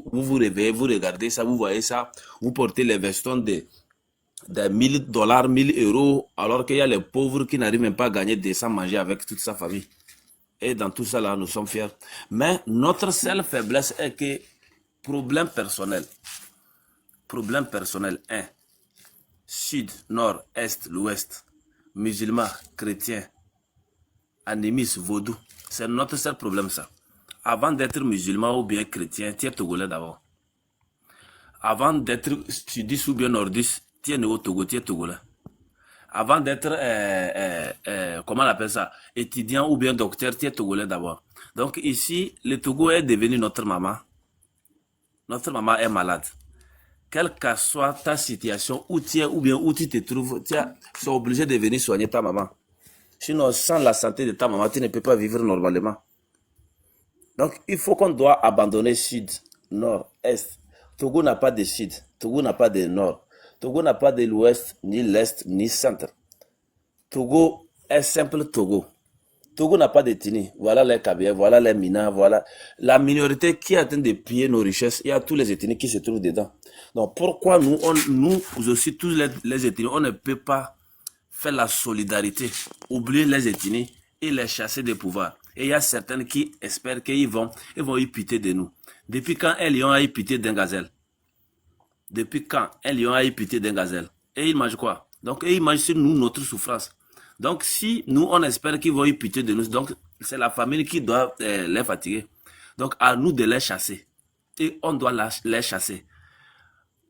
vous réveillez, vous regardez ça, vous voyez ça, vous portez les vestons de $1000, €1000, alors qu'il y a les pauvres qui n'arrivent même pas à gagner des sans manger avec toute sa famille. Et dans tout ça, là, nous sommes fiers. Mais notre seule faiblesse est que, problème personnel, 1. Sud, nord, est, l'ouest, musulmans, chrétiens, animistes, vaudou. C'est notre seul problème, ça. Avant d'être musulman ou bien chrétien, tu es Togolais d'abord. Avant d'être sudiste ou bien nordiste, tu es né au Togo, tu es Togolais. Avant d'être, comment on appelle ça, étudiant ou bien docteur, tu es Togolais d'abord. Donc ici, le Togo est devenu notre maman. Notre maman est malade. Quelle que soit ta situation, où tu es ou bien où tu te trouves, tu es obligé de venir soigner ta maman. Sinon, sans la santé de ta maman, tu ne peux pas vivre normalement. Donc, il faut qu'on doit abandonner sud, nord, est. Togo n'a pas de sud, Togo n'a pas de nord, Togo n'a pas de l'ouest, ni l'est, ni centre. Togo est simple Togo. Togo n'a pas de Tini. Voilà les Kabyles, voilà les Mina, voilà la minorité qui est en train de piller nos richesses. Il y a tous les ethnies qui se trouvent dedans. Donc, pourquoi nous aussi, tous les ethnies, on ne peut pas faire la solidarité, oublier les ethnies et les chasser des pouvoirs. Et il y a certaines qui espèrent qu'ils vont y piter de nous. Depuis quand un lion a y piter d'un gazelle? Depuis quand un lion a y piter d'un gazelle? Et il mange quoi? Donc, ils mangent sur nous notre souffrance. Donc, si nous, on espère qu'ils vont y piter de nous, donc c'est la famille qui doit les fatiguer. Donc, à nous de les chasser. Et on doit les chasser.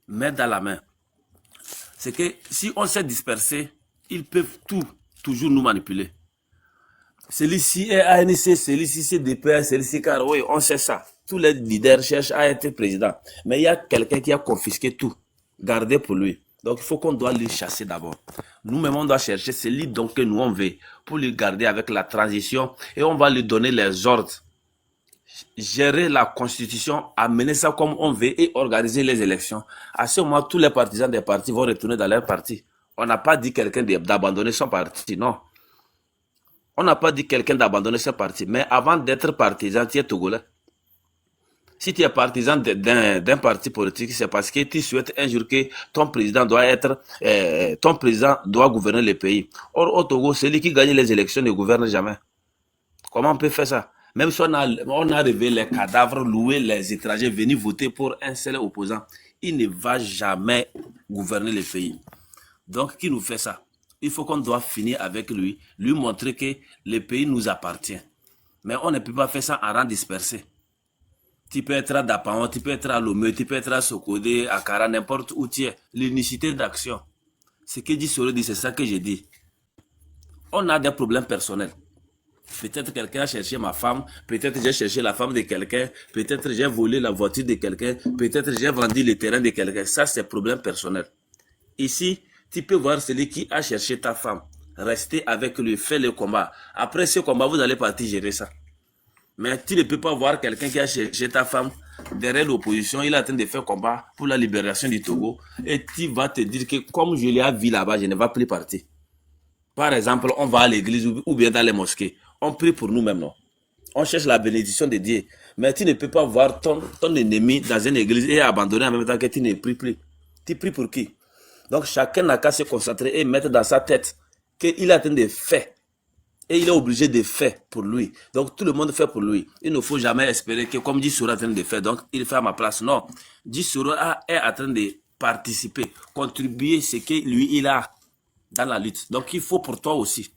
Main dans la main. C'est que si on s'est dispersé, ils peuvent toujours nous manipuler. Celui-ci est ANC, celui-ci c'est DPR, celui-ci car oui, on sait ça. Tous les leaders cherchent à être président. Mais il y a quelqu'un qui a confisqué tout, gardé pour lui. Donc il faut qu'on doit lui chasser d'abord. Nous-mêmes, on doit chercher celui donc que nous on veut pour lui garder avec la transition et on va lui donner les ordres. Gérer la constitution, amener ça comme on veut et organiser les élections. À ce moment, tous les partisans des partis vont retourner dans leur parti. On n'a pas dit quelqu'un d'abandonner son parti, non. On n'a pas dit quelqu'un d'abandonner son parti. Mais avant d'être partisan, tu es Togolais. Si tu es partisan d'un parti politique, c'est parce que tu souhaites un jour que ton président doit gouverner le pays. Or, au Togo, celui qui gagne les élections ne gouverne jamais. Comment on peut faire ça? Même si on a révélé les cadavres, loué les étrangers, venus voter pour un seul opposant, il ne va jamais gouverner le pays. Donc, qui nous fait ça? Il faut qu'on doit finir avec lui, lui montrer que le pays nous appartient. Mais on ne peut pas faire ça en rang dispersé. Tu peux être à Dapaon, tu peux être à Lomé, tu peux être à Sokodé, à Kara, n'importe où tu es. L'unicité d'action. Ce que dit Soro dit, c'est ça que j'ai dit. On a des problèmes personnels. Peut-être quelqu'un a cherché ma femme, peut-être j'ai cherché la femme de quelqu'un, peut-être j'ai volé la voiture de quelqu'un, peut-être j'ai vendu le terrain de quelqu'un. Ça, c'est problème personnel. Ici, tu peux voir celui qui a cherché ta femme. Rester avec lui, faire le combat. Après ce combat, vous allez partir gérer ça. Mais tu ne peux pas voir quelqu'un qui a cherché ta femme derrière l'opposition, il est en train de faire combat pour la libération du Togo. Et tu vas te dire que comme je l'ai vu là-bas, je ne vais plus partir. Par exemple, on va à l'église ou bien dans les mosquées. On prie pour nous-mêmes, non? On cherche la bénédiction de Dieu. Mais tu ne peux pas voir ton ennemi dans une église et abandonner en même temps que tu ne pries plus. Tu pries pour qui? Donc chacun n'a qu'à se concentrer et mettre dans sa tête qu'il est en train de faire. Et il est obligé de faire pour lui. Donc tout le monde fait pour lui. Il ne faut jamais espérer que comme Djisoro est en train de faire, donc il fait à ma place. Non. Djisoro est en train de participer, contribuer ce que lui il a dans la lutte. Donc il faut pour toi aussi.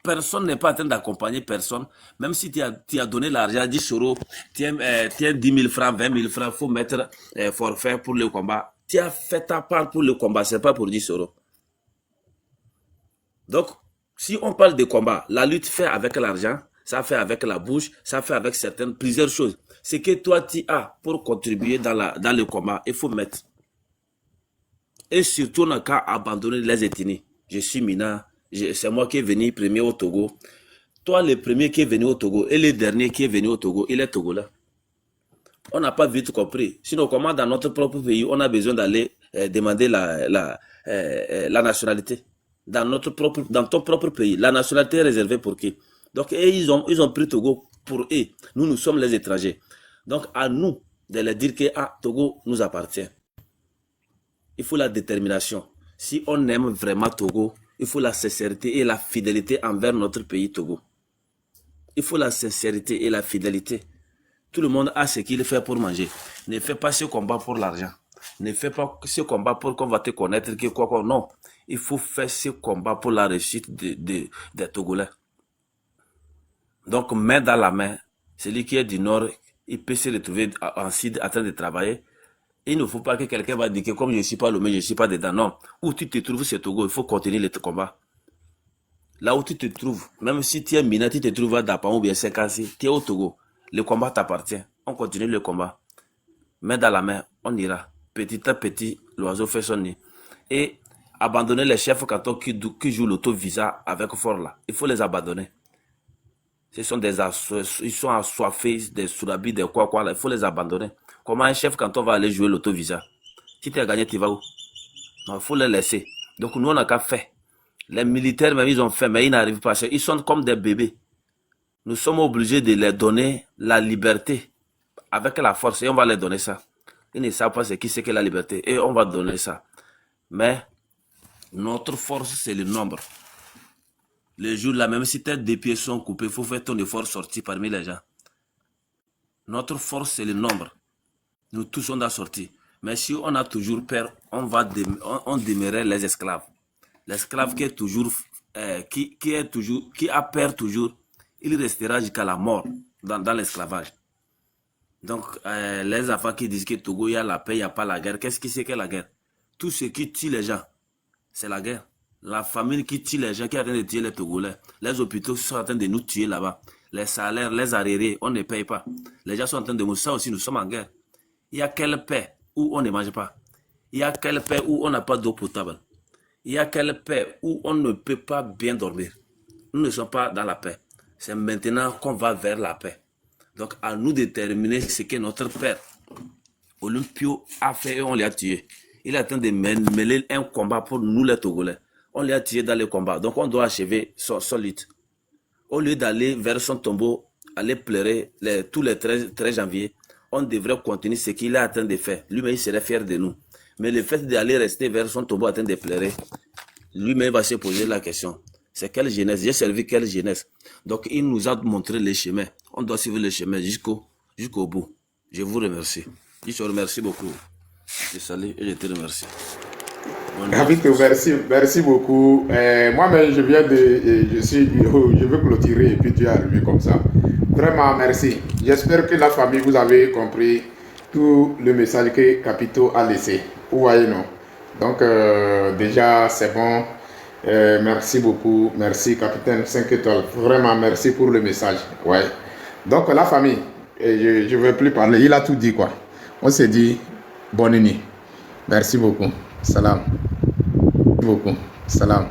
Personne n'est pas en train d'accompagner personne. Même si tu as donné l'argent à Djisoro, tiens 10 000 francs, 20 000 francs, il faut mettre forfait pour le combat. Tu as fait ta part pour le combat, ce n'est pas pour Djisoro. Donc, si on parle de combat, la lutte fait avec l'argent, ça fait avec la bouche, ça fait avec plusieurs choses. Ce que toi tu as pour contribuer dans le combat, il faut mettre. Et surtout, on n'a qu'à abandonner les ethnies. Je suis Mina, c'est moi qui est venu premier au Togo. Toi, le premier qui est venu au Togo et le dernier qui est venu au Togo, il est togolais. On n'a pas vite compris. Sinon, comment dans notre propre pays, on a besoin d'aller demander la nationalité? Dans ton propre pays, la nationalité est réservée pour qui? Donc, ils ont pris Togo pour eux. Nous sommes les étrangers. Donc, à nous de leur dire que Togo nous appartient. Il faut la détermination. Si on aime vraiment Togo, il faut la sincérité et la fidélité envers notre pays Togo. Il faut la sincérité et la fidélité. Tout le monde a ce qu'il fait pour manger. Ne fais pas ce combat pour l'argent. Ne fais pas ce combat pour qu'on va te connaître. Non. Il faut faire ce combat pour la réussite des Togolais. Donc, main dans la main, celui qui est du Nord, il peut se retrouver en Sud en train de travailler. Il ne faut pas que quelqu'un va dire que comme je ne suis pas Lomé, je ne suis pas dedans. Non. Où tu te trouves, c'est Togo. Il faut continuer le combat. Là où tu te trouves, même si tu es Mina, tu te trouves à Dapan ou bien Sekansi, tu es au Togo. Le combat t'appartient. On continue le combat. Main dans la main, on ira. Petit à petit, l'oiseau fait son nid. Et abandonner les chefs cantons qui jouent l'auto-visa avec fort là. Il faut les abandonner. Ils sont assoiffés, des sourabis, des quoi là. Il faut les abandonner. Comment un chef canton va aller jouer l'auto-visa? Si tu as gagné, tu vas où? Non, il faut les laisser. Donc nous, on n'a qu'à faire. Les militaires, même, ils ont fait, mais ils n'arrivent pas. Ils sont comme des bébés. Nous sommes obligés de leur donner la liberté avec la force. Et on va leur donner ça. Ils ne savent pas ce qui c'est que la liberté. Et on va donner ça. Mais notre force, c'est le nombre. Le jour là, même si tes deux pieds sont coupés, il faut faire ton effort sortir parmi les gens. Notre force, c'est le nombre. Nous tous, on a sorti. Mais si on a toujours peur, on demeurait les esclaves. L'esclave qui est toujours, qui a peur toujours, il restera jusqu'à la mort dans l'esclavage. Donc, les enfants qui disent que Togo, il y a la paix, il n'y a pas la guerre. Qu'est-ce que c'est que la guerre? Tout ce qui tue les gens, c'est la guerre. La famine qui tue les gens, qui est en train de tuer les Togolais. Les hôpitaux sont en train de nous tuer là-bas. Les salaires, les arriérés, on ne paye pas. Les gens sont en train de mourir. Ça aussi, nous sommes en guerre. Il y a quelle paix où on ne mange pas? Il y a quelle paix où on n'a pas d'eau potable? Il y a quelle paix où on ne peut pas bien dormir? Nous ne sommes pas dans la paix. C'est maintenant qu'on va vers la paix. Donc, à nous de déterminer ce que notre père, Olympio, a fait et on l'a tué. Il est en train de mêler un combat pour nous les Togolais. On l'a tué dans le combat. Donc, on doit achever son lutte. Au lieu d'aller vers son tombeau, aller pleurer tous les 13 janvier, on devrait continuer ce qu'il est en train de faire. Lui-même, il serait fier de nous. Mais le fait d'aller rester vers son tombeau en train de pleurer, lui-même va se poser la question. C'est quelle jeunesse? J'ai servi quelle jeunesse? Donc, il nous a montré le chemin. On doit suivre le chemin jusqu'au bout. Je vous remercie. Je te remercie beaucoup. Je te salue et je te remercie. Capito, merci beaucoup. Moi-même, je veux clôturer et puis tu es arrivé comme ça. Vraiment, merci. J'espère que la famille, vous avez compris tout le message que Capito a laissé. Vous voyez, non? Donc, déjà, c'est bon. Merci beaucoup. Merci, capitaine 5 étoiles. Vraiment, merci pour le message. Ouais. Donc, la famille, je ne veux plus parler. Il a tout dit, quoi. On s'est dit, bonne nuit. Merci beaucoup. Salam. Merci beaucoup. Salam.